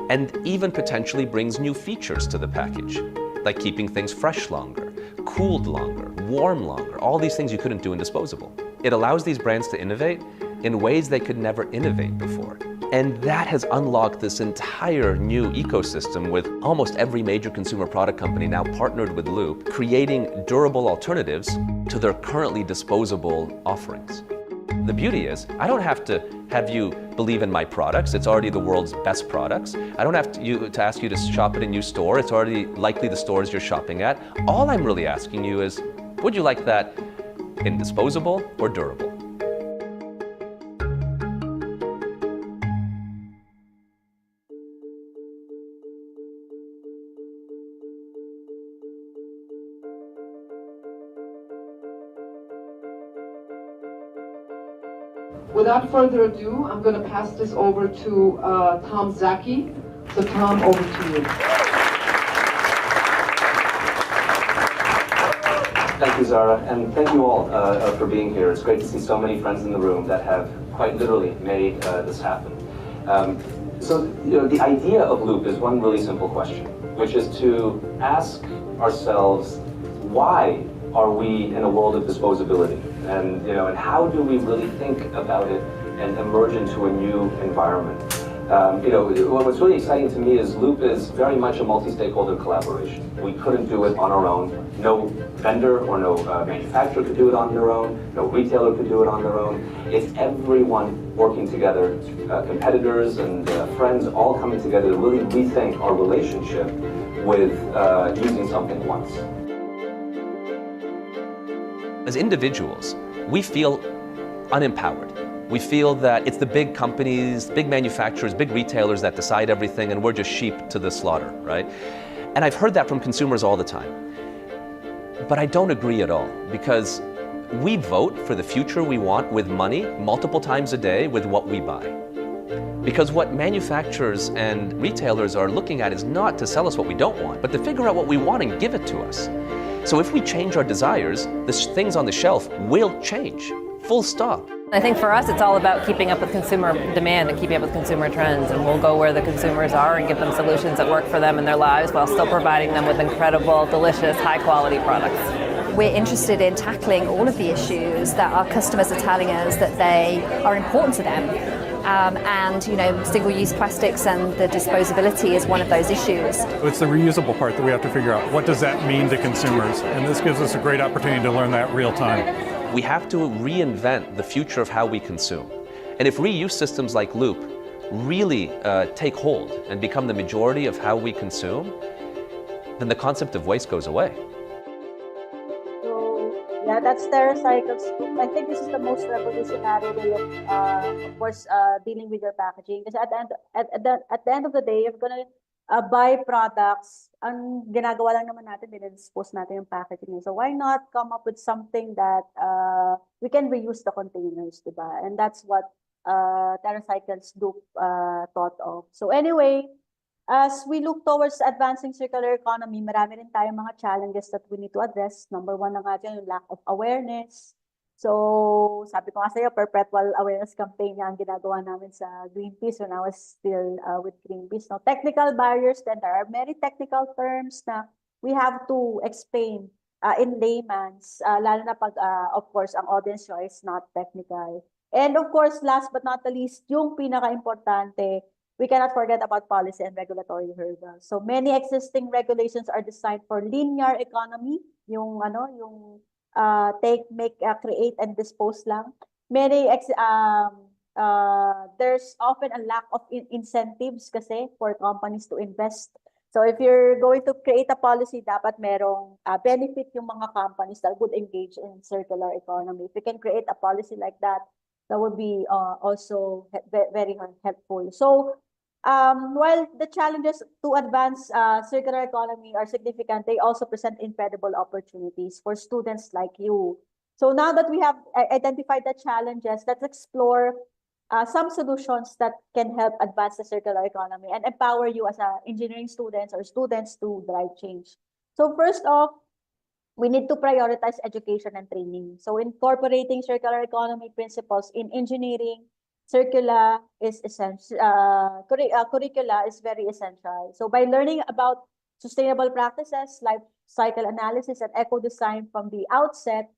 and even potentially brings new features to the package, like keeping things fresh longer, cooled longer, warm longer, all these things you couldn't do in disposable. It allows these brands to innovate in ways they could never innovate before. And that has unlocked this entire new ecosystem with almost every major consumer product company now partnered with Loop, creating durable alternatives to their currently disposable offerings. The beauty is, I don't have to have you believe in my products. It's already the world's best products. I don't have to ask you to shop at a new store. It's already likely the stores you're shopping at. All I'm really asking you is, would you like that in disposable or durable? Without further ado, I'm going to pass this over to Tom Zaki. So Tom, over to you. Thank you, Zara, and thank you all for being here. It's great to see so many friends in the room that have quite literally made this happen. So the idea of Loop is one really simple question, which is to ask ourselves, why are we in a world of disposability? And how do we really think about it and emerge into a new environment? What's really exciting to me is Loop is very much a multi-stakeholder collaboration. We couldn't do it on our own. No vendor or no manufacturer could do it on their own. No retailer could do it on their own. It's everyone working together, competitors and friends all coming together to really rethink our relationship with using something once. As individuals, we feel unempowered. We feel that it's the big companies, big manufacturers, big retailers that decide everything, and we're just sheep to the slaughter, right? And I've heard that from consumers all the time. But I don't agree at all, because we vote for the future we want with money multiple times a day with what we buy. Because what manufacturers and retailers are looking at is not to sell us what we don't want, but to figure out what we want and give it to us. So if we change our desires, the things on the shelf will change, full stop. I think for us, it's all about keeping up with consumer demand and keeping up with consumer trends, and we'll go where the consumers are and give them solutions that work for them in their lives while still providing them with incredible, delicious, high-quality products. We're interested in tackling all of the issues that our customers are telling us that they are important to them. Single-use plastics and the disposability is one of those issues. It's the reusable part that we have to figure out. What does that mean to consumers? And this gives us a great opportunity to learn that real time. We have to reinvent the future of how we consume. And if reuse systems like Loop really take hold and become the majority of how we consume, then the concept of waste goes away. So, Yeah, that's TerraCycle's group. I think this is the most revolutionary way of course, dealing with your packaging. Because at the end of the day, if you're gonna buy products, ang ginagawa lang naman natin, dinedispose natin yung packaging. So why not come up with something that we can reuse the containers, diba? And that's what TerraCycle's group thought of. So anyway, as we look towards advancing circular economy, marami rin tayong mga challenges that we need to address. Number one na nga dyan, yung lack of awareness. So, sabi ko nga sa'yo, perpetual awareness campaign ang ginagawa namin sa Greenpeace when I was still with Greenpeace. Now, technical barriers, then there are many technical terms na we have to explain in layman's, lalo na pag, of course, ang audience nyo is not technical. And of course, last but not the least, yung pinaka-importante, we cannot forget about policy and regulatory hurdles. So many existing regulations are designed for linear economy, yung take, make, create, and dispose lang. There's often a lack of incentives kasi for companies to invest. So if you're going to create a policy, dapat merong benefit yung mga companies that would engage in circular economy. If you can create a policy like that, that would be also very helpful. So while the challenges to advance circular economy are significant, they also present incredible opportunities for students like you. So now that we have identified the challenges, let's explore some solutions that can help advance the circular economy and empower you as engineering students or students to drive change. So first off, we need to prioritize education and training. So incorporating circular economy principles in engineering, curricula is essential. Curricula is very essential. So by learning about sustainable practices, life cycle analysis, and eco design from the outset,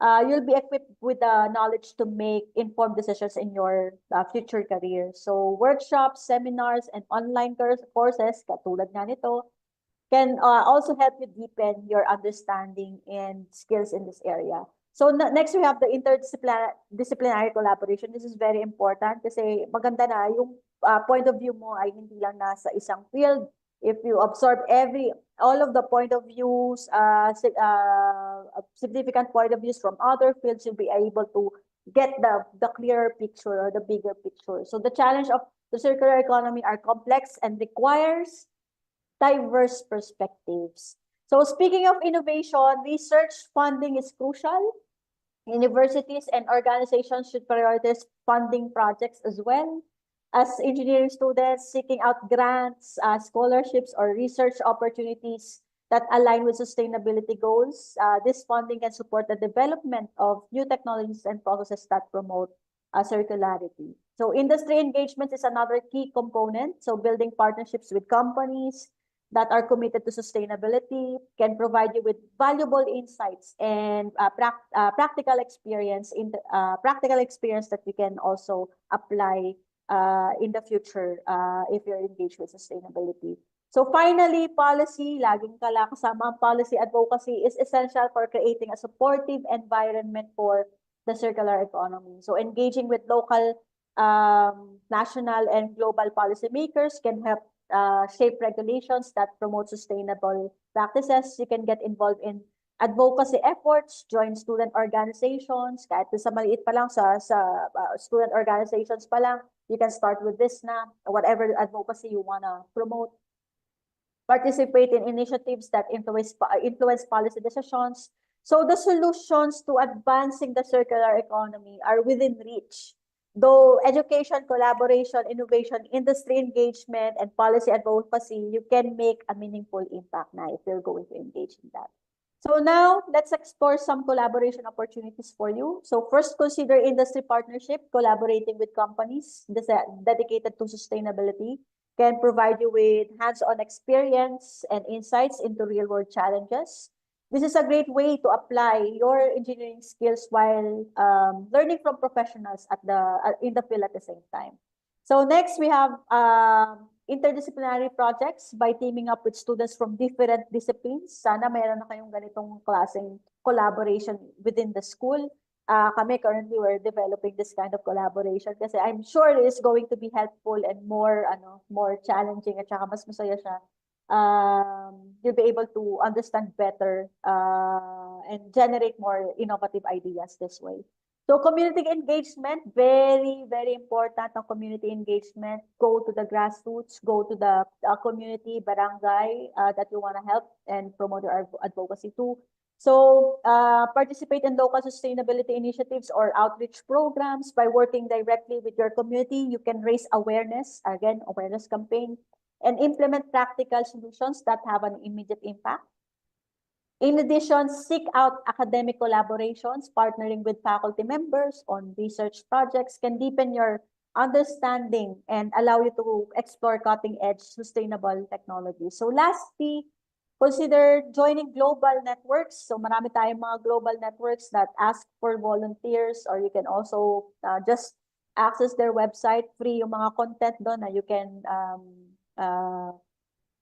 you'll be equipped with the knowledge to make informed decisions in your future career. So workshops, seminars, and online courses, katulad nga nito, can also help you deepen your understanding and skills in this area. So next, we have the interdisciplinary collaboration. This is very important kasi maganda na yung point of view mo ay hindi lang nasa isang field. If you absorb all of the point of views, significant point of views from other fields, you'll be able to get the clearer picture or the bigger picture. So the challenge of the circular economy are complex and requires diverse perspectives. So speaking of innovation, research funding is crucial. Universities and organizations should prioritize funding projects as well. As engineering students seeking out grants, scholarships, or research opportunities that align with sustainability goals, this funding can support the development of new technologies and processes that promote circularity. So industry engagement is another key component. So building partnerships with companies that are committed to sustainability can provide you with valuable insights and practical experience that you can also apply in the future if you're engaged with sustainability. So finally, policy, laging kasama ang policy advocacy is essential for creating a supportive environment for the circular economy. So engaging with local, national, and global policymakers can help shape regulations that promote sustainable practices. You can get involved in advocacy efforts, join student organizations, kahit sa maliit pa lang sa student organizations pa lang, you can start with this na, whatever advocacy you wanna promote. Participate in initiatives that influence policy decisions. So the solutions to advancing the circular economy are within reach. Though education, collaboration, innovation, industry engagement, and policy advocacy, you can make a meaningful impact now if you're going to engage in that. So now, let's explore some collaboration opportunities for you. So first, consider industry partnership. Collaborating with companies dedicated to sustainability can provide you with hands-on experience and insights into real-world challenges. This is a great way to apply your engineering skills while learning from professionals in the field at the same time. So next, we have interdisciplinary projects by teaming up with students from different disciplines. Sana mayroon na kayong ganitong klaseng collaboration within the school. Kami currently we're developing this kind of collaboration kasi I'm sure it is going to be helpful and more challenging at saka mas masaya siya you'll be able to understand better and generate more innovative ideas this way. So community engagement, very, very important ang community engagement. Go to the grassroots, go to the community, barangay that you want to help and promote your advocacy to. So participate in local sustainability initiatives or outreach programs. By working directly with your community, you can raise awareness, again, awareness campaign, and implement practical solutions that have an immediate impact. In addition, seek out academic collaborations. Partnering with faculty members on research projects can deepen your understanding and allow you to explore cutting-edge sustainable technologies. So lastly, consider joining global networks. So marami tayong mga global networks that ask for volunteers, or you can also just access their website. Free yung mga content doon na you can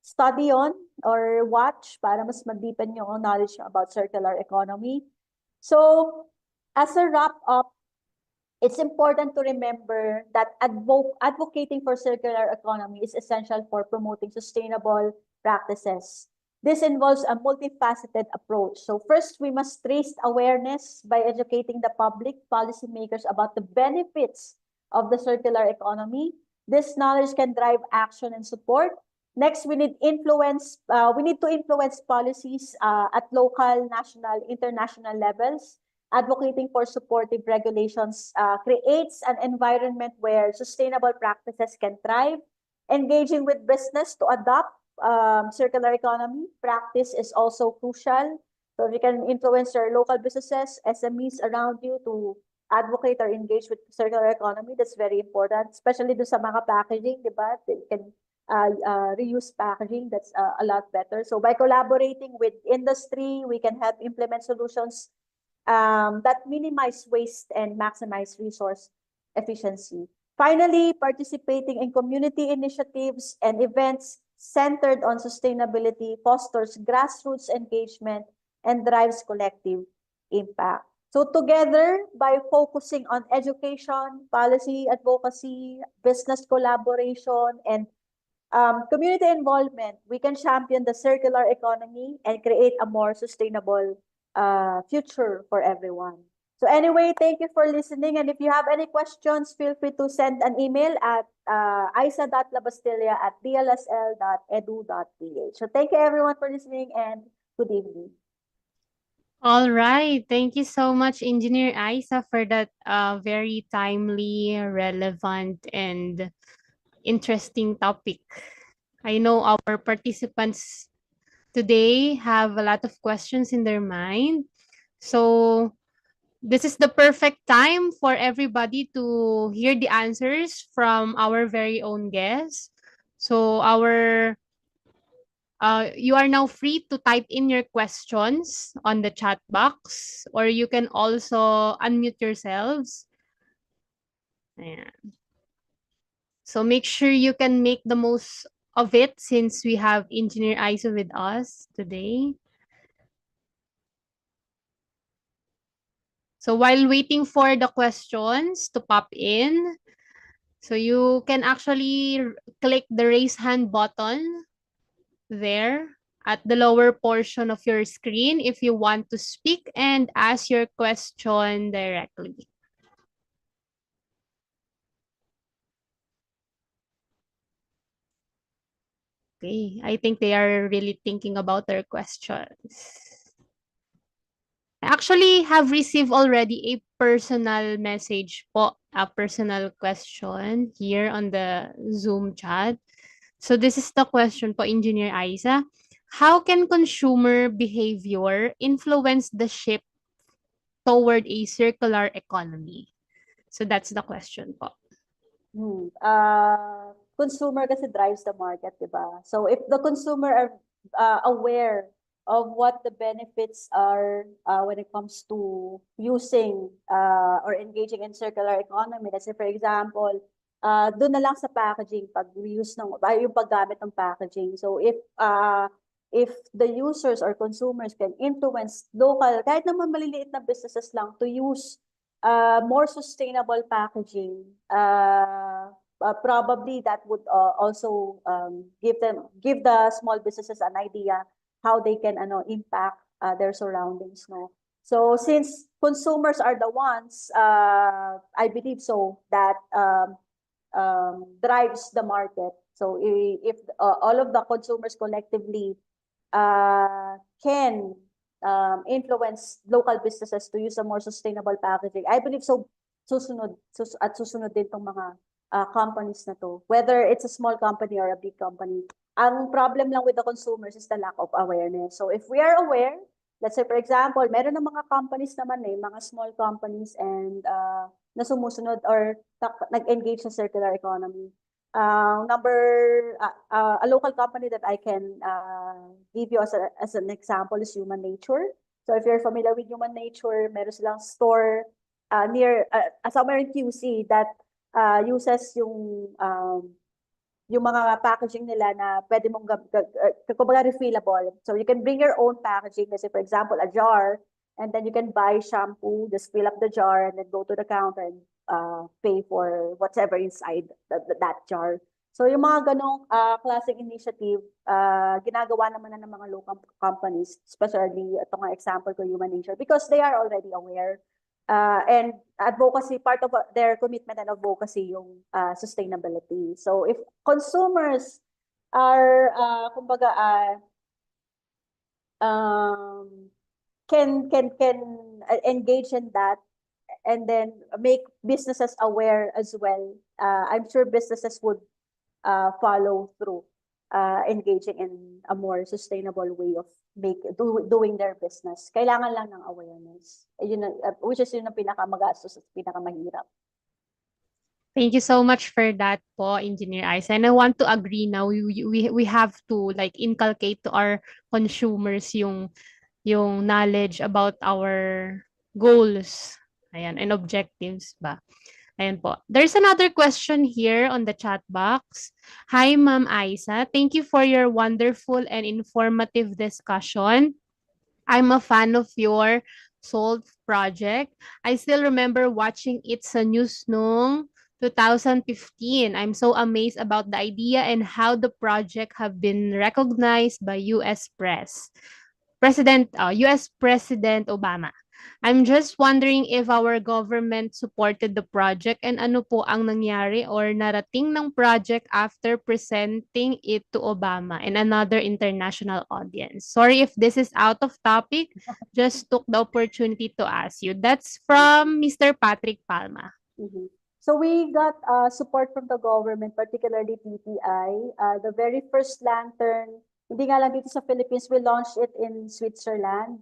study on or watch para mas ma-deepen yung knowledge about circular economy. So as a wrap-up, it's important to remember that advocating for circular economy is essential for promoting sustainable practices. This involves a multifaceted approach. So first, we must raise awareness by educating the public, policymakers about the benefits of the circular economy. This knowledge can drive action and support. Next, we need to influence policies at local, national, international levels. Advocating for supportive regulations creates an environment where sustainable practices can thrive. Engaging with business to adopt circular economy practice is also crucial. So if you can influence your local businesses, SMEs around you to advocate or engage with circular economy, that's very important, especially do sa mga packaging, diba? They can reuse packaging, that's a lot better. So by collaborating with industry, we can help implement solutions that minimize waste and maximize resource efficiency. Finally, participating in community initiatives and events centered on sustainability fosters grassroots engagement and drives collective impact. So together, by focusing on education, policy advocacy, business collaboration, and community involvement, we can champion the circular economy and create a more sustainable future for everyone. So anyway, thank you for listening. And if you have any questions, feel free to send an email at isa.labastilla@dlsl.edu.ph. So thank you everyone for listening and good evening. All right. Thank you so much, Engineer Isa, for that very timely, relevant, and interesting topic. I know our participants today have a lot of questions in their mind. So this is the perfect time for everybody to hear the answers from our very own guests. So you are now free to type in your questions on the chat box, or you can also unmute yourselves. Ayan. So make sure you can make the most of it since we have Engineer Isa with us today. So while waiting for the questions to pop in, so you can actually click the raise hand button there at the lower portion of your screen if you want to speak and ask your question directly. Okay, I think they are really thinking about their questions. I actually have received already a personal message po, a personal question here on the Zoom chat. So this is the question po, Engineer Isa. How can consumer behavior influence the shift toward a circular economy? So that's the question po. Consumer kasi drives the market, diba? So if the consumer are aware of what the benefits are when it comes to using or engaging in circular economy, let's say for example, doon na lang sa packaging, pag-reuse ng yung paggamit ng packaging. So if the users or consumers can influence local, kahit naman maliliit na businesses lang, to use more sustainable packaging, probably that would also give the small businesses an idea how they can impact their surroundings, no. So since consumers are the ones, I believe so, that drives the market. So if all of the consumers collectively can influence local businesses to use a more sustainable packaging, I believe so susunod din tong mga companies na to, whether it's a small company or a big company. Ang problem lang with the consumers is the lack of awareness. So if we are aware, let's say for example, meron ng mga companies naman mga small companies and na sumusunod or nag-engage sa circular economy. A local company that I can give you as an example is Human Nature. So if you're familiar with Human Nature, meron silang store near somewhere in QC that uses yung mga packaging nila na pwede mong kumbaga refillable. So you can bring your own packaging, kasi for example a jar, and then you can buy shampoo, just fill up the jar and then go to the counter and pay for whatever inside that jar. So yung mga ganong klaseng initiative, ginagawa naman na ng mga local companies, especially ito nga example ko, Human Nature, because they are already aware. And advocacy, part of their commitment and advocacy yung sustainability. So if consumers are can engage in that and then make businesses aware as well, I'm sure businesses would follow through engaging in a more sustainable way of doing their business. Kailangan lang ng awareness. Which is yun ang pinakamagastos at pinakamahirap. Thank you so much for that po, Engineer Isa. And I want to agree now, we have to like inculcate to our consumers yung knowledge about our goals, ayan, and objectives ba. Ayan po. There's another question here on the chat box. Hi, Ma'am Isa. Thank you for your wonderful and informative discussion. I'm a fan of your SOLVE project. I still remember watching it sa news noong 2015. I'm so amazed about the idea and how the project have been recognized by US President Obama. I'm just wondering if our government supported the project and ano po ang nangyari or narating ng project after presenting it to Obama and another international audience. Sorry if this is out of topic, just took the opportunity to ask you. That's from Mr. Patrick Palma. So we got support from the government, particularly TTI. The very first lantern, hindi nga lang dito sa Philippines, we launched it in Switzerland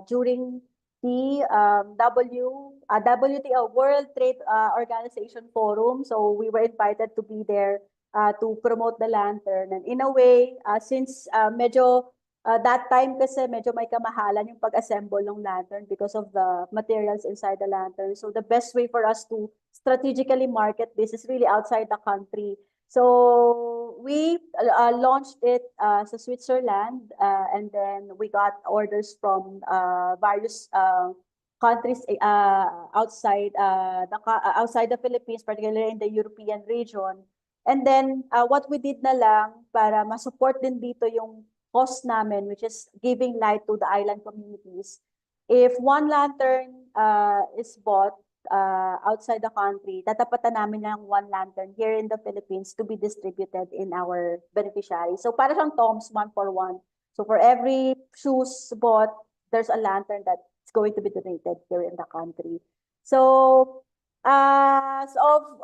during the WTO, World Trade Organization Forum. So we were invited to be there to promote the lantern. And in a way, since medyo that time kasi medyo may kamahalan yung pag-assemble ng lantern because of the materials inside the lantern. So the best way for us to strategically market this is really outside the country. So we launched it sa Switzerland, and then we got orders from various countries outside the Philippines, particularly in the European region. And then what we did na lang para ma-support din dito yung cost namin, which is giving light to the island communities. If one lantern is bought outside the country, tatapatan namin ng one lantern here in the Philippines to be distributed in our beneficiaries. So para siyang TOMS, 1 for 1. So for every shoes bought, there's a lantern that's going to be donated here in the country. So as of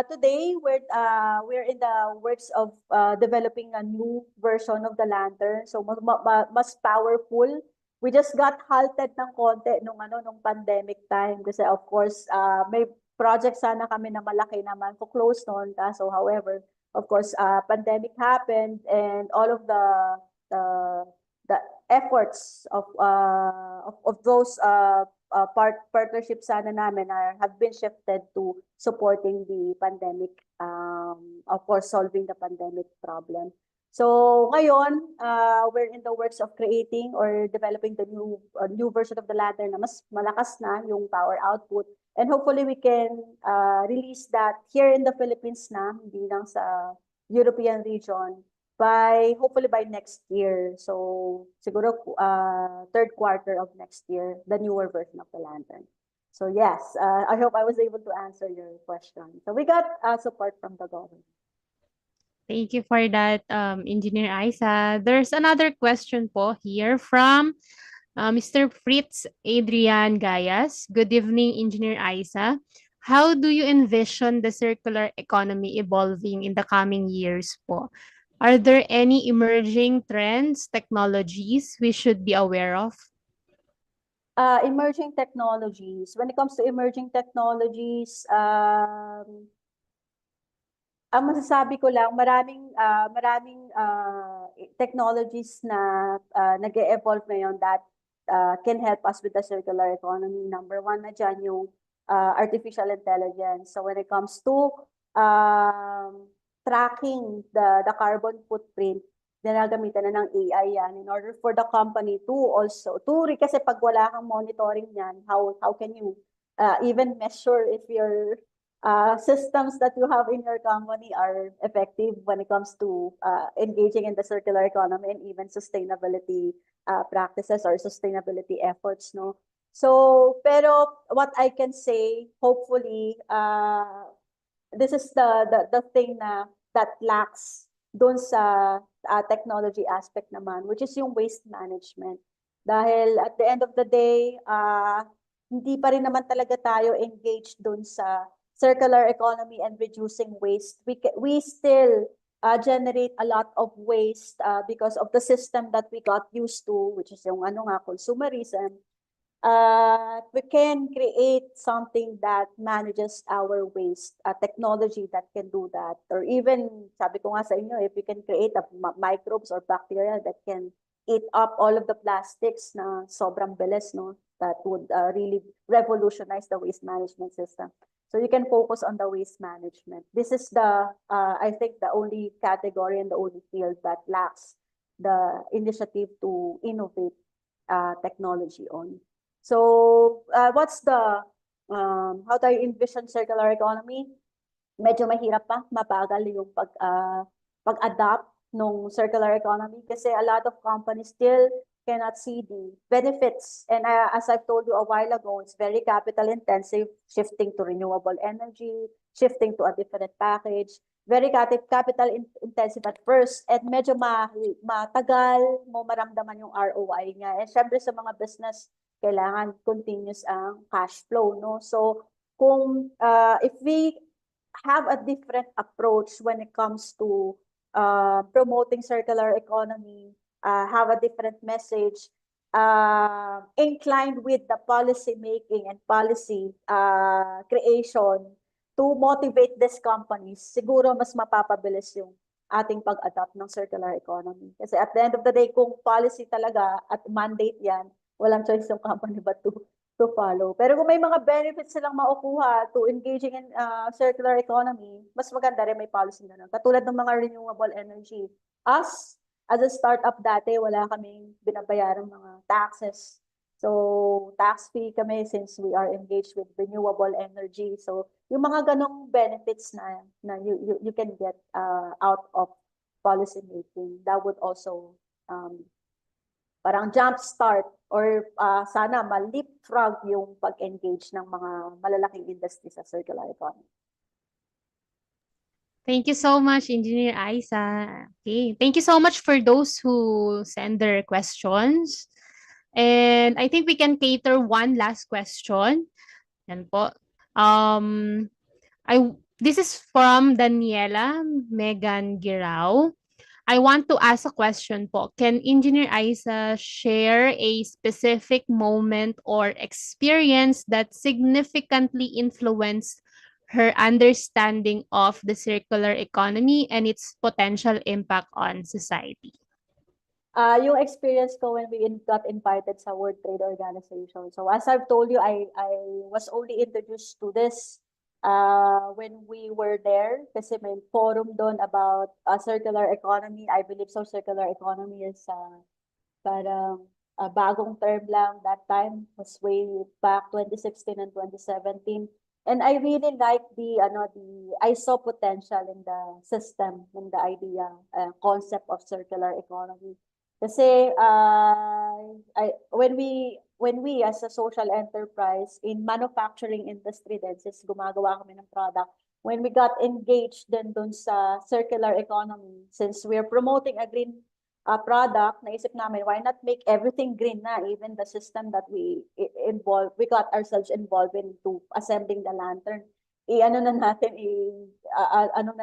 today, we're in the works of developing a new version of the lantern. So mas powerful. We just got halted ng konti nung pandemic time kasi of course may project sana kami na malaki naman to close noon, kaso however of course pandemic happened and all of the efforts of those partnerships sana namin have been shifted to supporting the pandemic, of course solving the pandemic problem. So ngayon, we're in the works of creating or developing the new version of the lantern na mas malakas na yung power output. And hopefully we can release that here in the Philippines na, hindi lang sa European region, hopefully by next year. So siguro third quarter of next year, the newer version of the lantern. So yes, I hope I was able to answer your question. So we got support from the government. Thank you for that, Engineer Isa. There's another question po here from Mr. Fritz Adrian Gayas. Good evening, Engineer Isa. How do you envision the circular economy evolving in the coming years po? Are there any emerging trends, technologies we should be aware of? Emerging technologies. When it comes to emerging technologies, ang masasabi ko lang, maraming technologies na nag-e-evolve ngayon that can help us with the circular economy. Number one na dyan yung artificial intelligence. So when it comes to tracking the carbon footprint, ginagamitan na ng AI yan in order for the company to also, kasi pag wala kang monitoring yan, how can you even measure if your systems that you have in your company are effective when it comes to engaging in the circular economy and even sustainability practices or sustainability efforts, no? So, pero what I can say, hopefully, this is the thing that lacks doon sa technology aspect naman, which is yung waste management. Dahil at the end of the day, hindi pa rin naman talaga tayo engaged doon sa circular economy and reducing waste. We still generate a lot of waste because of the system that we got used to, which is yung consumerism. We can create something that manages our waste, a technology that can do that. Or even, sabi ko nga sa inyo, if we can create microbes or bacteria that can eat up all of the plastics na sobrang bilis, no? That would really revolutionize the waste management system. So you can focus on the waste management. This is I think, the only category and the only field that lacks the initiative to innovate technology on. So what's how do I envision circular economy? Medyo mahirap pa, mabagal yung pag-adapt ng circular economy kasi a lot of companies still cannot see the benefits. And as I've told you a while ago, it's very capital intensive, shifting to renewable energy, shifting to a different package, very capital intensive at first, and medyo matagal mo maramdaman yung ROI niya. And syempre sa mga business, kailangan continuous ang cash flow, no? So kung if we have a different approach when it comes to promoting circular economy, have a different message, inclined with the policy making and policy creation to motivate these companies, siguro mas mapapabilis yung ating pag-adapt ng circular economy. Kasi at the end of the day, kung policy talaga at mandate yan, walang choice yung company but to follow. Pero kung may mga benefits silang makukuha to engaging in circular economy, mas maganda rin may policy na nun. Katulad ng mga renewable energy. Us, as a startup dati, wala kaming binabayarang mga taxes. So, tax free kami since we are engaged with renewable energy. So, yung mga ganong benefits na you can get out of policy making, that would also parang jump start or sana ma-leapfrog yung pag-engage ng mga malalaking industry sa circular economy. Thank you so much, Engineer Isa. Okay, thank you so much for those who send their questions. And I think we can cater one last question. Yan po. This is from Daniela Megan Girao. I want to ask a question po. Can Engineer Isa share a specific moment or experience that significantly influenced her understanding of the circular economy and its potential impact on society? Yung experience ko when we got invited sa World Trade Organization. So as I've told you, I was only introduced to this when we were there, kasi may forum doon about circular economy. I believe so circular economy is parang bagong term lang that time, was way back 2016 and 2017. And I really like I saw potential in the system, in the idea, concept of circular economy. Kasi when we as a social enterprise in manufacturing industry din, since gumagawa kami ng product, when we got engaged din dun sa circular economy, since we're promoting a green product, naisip namin, why not make everything green na, even the system that we got ourselves involved into assembling the lantern. Ano na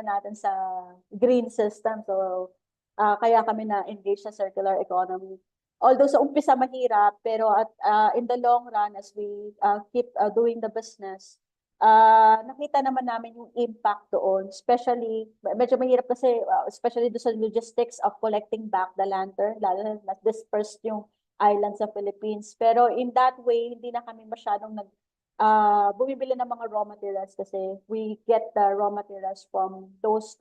natin sa green system. So, kaya kami na engage sa circular economy. Although sa umpisa mahirap, pero in the long run, as we keep doing the business, nakita naman namin yung impact doon. Especially, medyo mahirap kasi, especially doon sa logistics of collecting back the lantern, lalo na dispersed yung island sa Philippines. Pero in that way, hindi na kami masyadong bumibili ng mga raw materials kasi we get the raw materials from those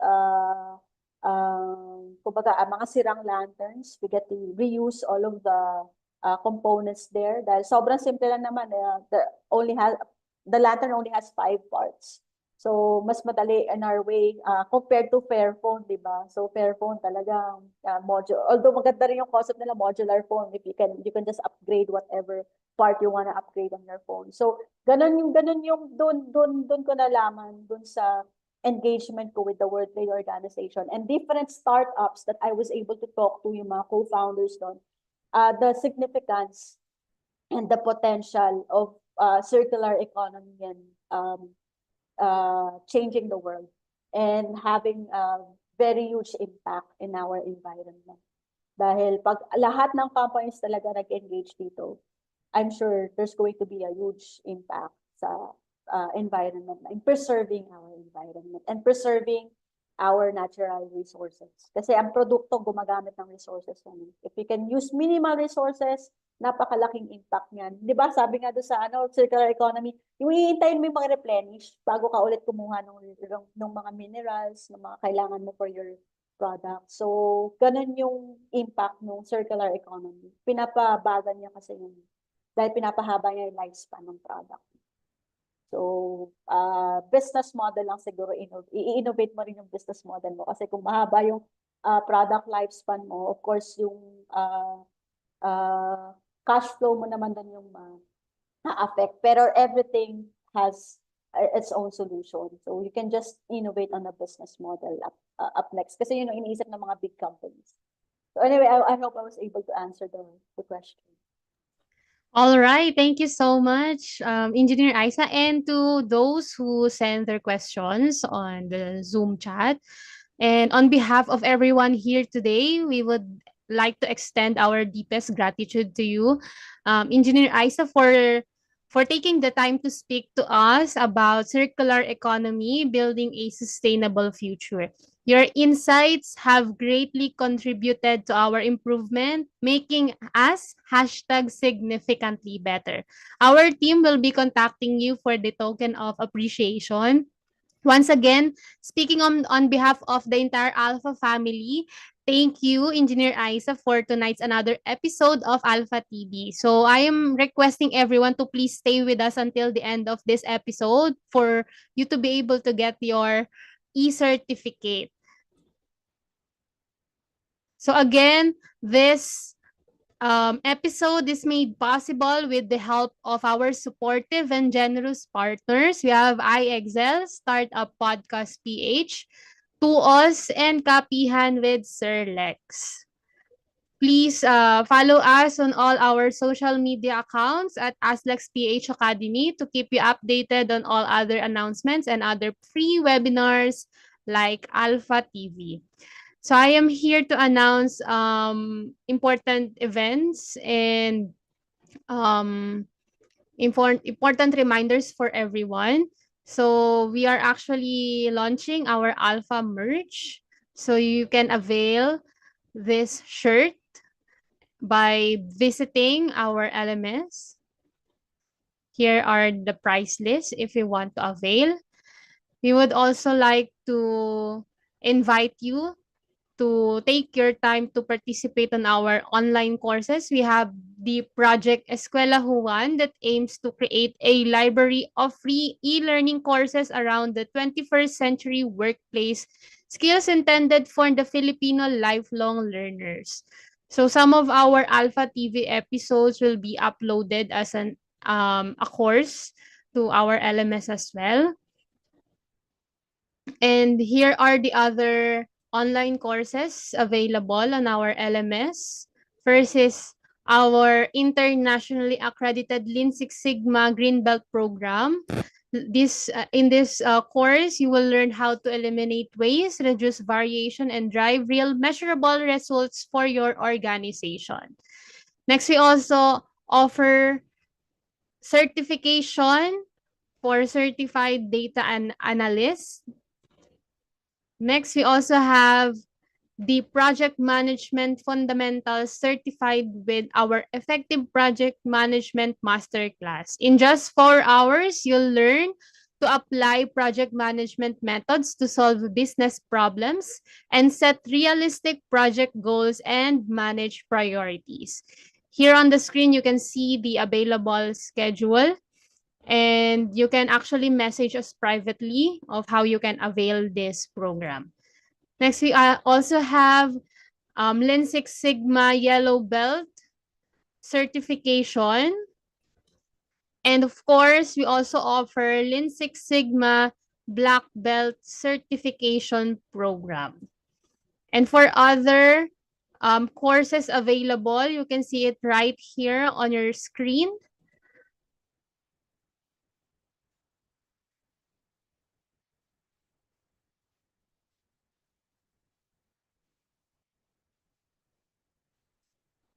kumbaga, mga sirang lanterns. We get to reuse all of the components there. Dahil sobrang simple lang naman. The lantern only has 5 parts. So, mas madali in our way compared to Fairphone, di ba? So, Fairphone talagang modular. Although maganda rin yung concept nila modular phone, if you can just upgrade whatever part you want to upgrade on your phone. So, ganun yung doon ko nalaman doon sa engagement ko with the World Trade Organization and different startups that I was able to talk to, yung mga co-founders doon, the significance and the potential of circular economy and changing the world and having a very huge impact in our environment. Dahil pag lahat ng companies talaga nag-engage dito, I'm sure there's going to be a huge impact sa environment in preserving our environment and preserving our natural resources. Kasi ang produkto gumagamit ng resources yan. If you can use minimal resources, napakalaking impact niyan. 'Di ba? Sabi nga doon sa circular economy, yung hihintayin mo yung mga replenish bago ka ulit kumuha ng mga minerals, ng mga kailangan mo for your product. So, ganun yung impact ng circular economy. Pinapabagan niya kasi yung dahil pinapahaba niya yung lifespan ng product. So, business model lang siguro, i-innovate mo rin yung business model mo. Kasi kung mahaba yung product lifespan mo, of course, yung cash flow mo naman din yung ma-affect. Pero everything has its own solution. So, you can just innovate on a business model up next. Kasi yun ang iniisip ng mga big companies. So, anyway, I hope I was able to answer the question. All right. Thank you so much, Engineer Isa. And to those who send their questions on the Zoom chat. And on behalf of everyone here today, we would like to extend our deepest gratitude to you, Engineer Isa, for taking the time to speak to us about circular economy, building a sustainable future. Your insights have greatly contributed to our improvement, making us #significantly better. Our team will be contacting you for the token of appreciation. Once again, speaking on behalf of the entire Alpha family, thank you, Engineer Isa, for tonight's another episode of Alpha TV. So I am requesting everyone to please stay with us until the end of this episode for you to be able to get your e-certificate. So again, this episode is made possible with the help of our supportive and generous partners. We have iExcel, Startup Podcast PH, Tuos, and Kapihan with Sir Lex. Please follow us on all our social media accounts at Aslex PH Academy to keep you updated on all other announcements and other free webinars like Alpha TV. So I am here to announce important events and important reminders for everyone. So we are actually launching our Alpha merch. So you can avail this shirt by visiting our LMS. Here are the price lists if you want to avail. We would also like to invite you to take your time to participate on our online courses. We have the Project Eskwela Juan that aims to create a library of free e-learning courses around the 21st century workplace skills intended for the Filipino lifelong learners. So some of our Alpha TV episodes will be uploaded as a course to our LMS as well. And here are the other online courses available on our LMS. First is our internationally accredited Lean Six Sigma Green Belt program. In this course, you will learn how to eliminate waste, reduce variation, and drive real measurable results for your organization. Next, we also offer certification for certified data analysts. Next, we also have the Project Management Fundamentals certified with our Effective Project Management Masterclass. In just 4 hours, you'll learn to apply project management methods to solve business problems and set realistic project goals and manage priorities. Here on the screen, you can see the available schedule, and you can actually message us privately of how you can avail this program. Next, we also have Lean Six Sigma Yellow Belt certification. And of course, we also offer Lean Six Sigma Black Belt certification program. And for other courses available, you can see it right here on your screen.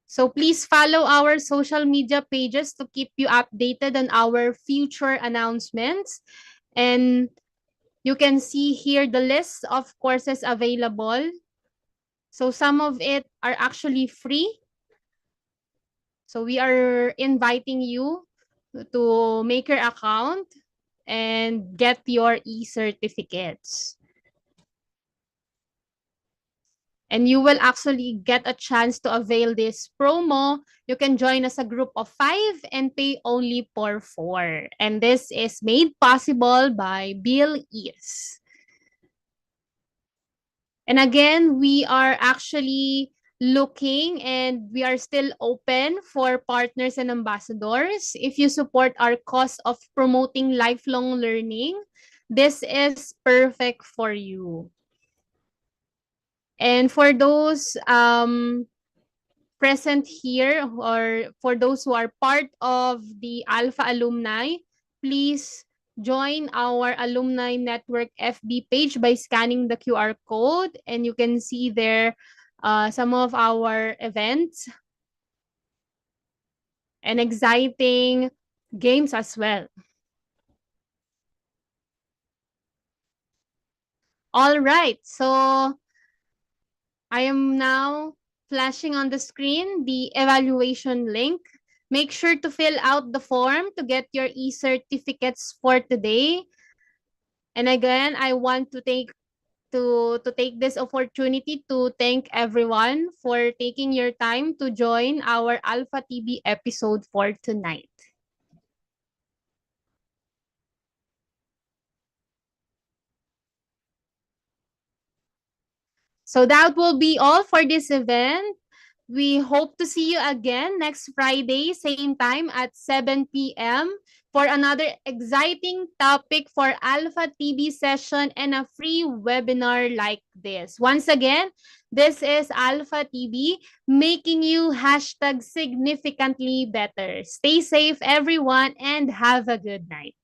So please follow our social media pages to keep you updated on our future announcements. And you can see here the list of courses available. So some of it are actually free. So we are inviting you to make your account and get your e-certificates. And you will actually get a chance to avail this promo. You can join as a group of 5 and pay only for 4. And this is made possible by Bill Ears. And again, we are actually looking and we are still open for partners and ambassadors. If you support our cause of promoting lifelong learning, this is perfect for you. And for those present here, or for those who are part of the Alpha alumni, please join our Alumni Network FB page by scanning the QR code, and you can see there some of our events and exciting games as well. All right, so I am now flashing on the screen the evaluation link. Make sure to fill out the form to get your e-certificates for today. And again, I want to take this opportunity to thank everyone for taking your time to join our Alpha TV episode for tonight. So that will be all for this event. We hope to see you again next Friday, same time at 7 p.m. for another exciting topic for Alpha TV session and a free webinar like this. Once again, this is Alpha TV, making you #significantly better. Stay safe, everyone, and have a good night.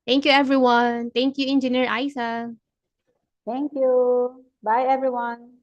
Thank you, everyone. Thank you, Engineer Isa. Thank you. Bye, everyone.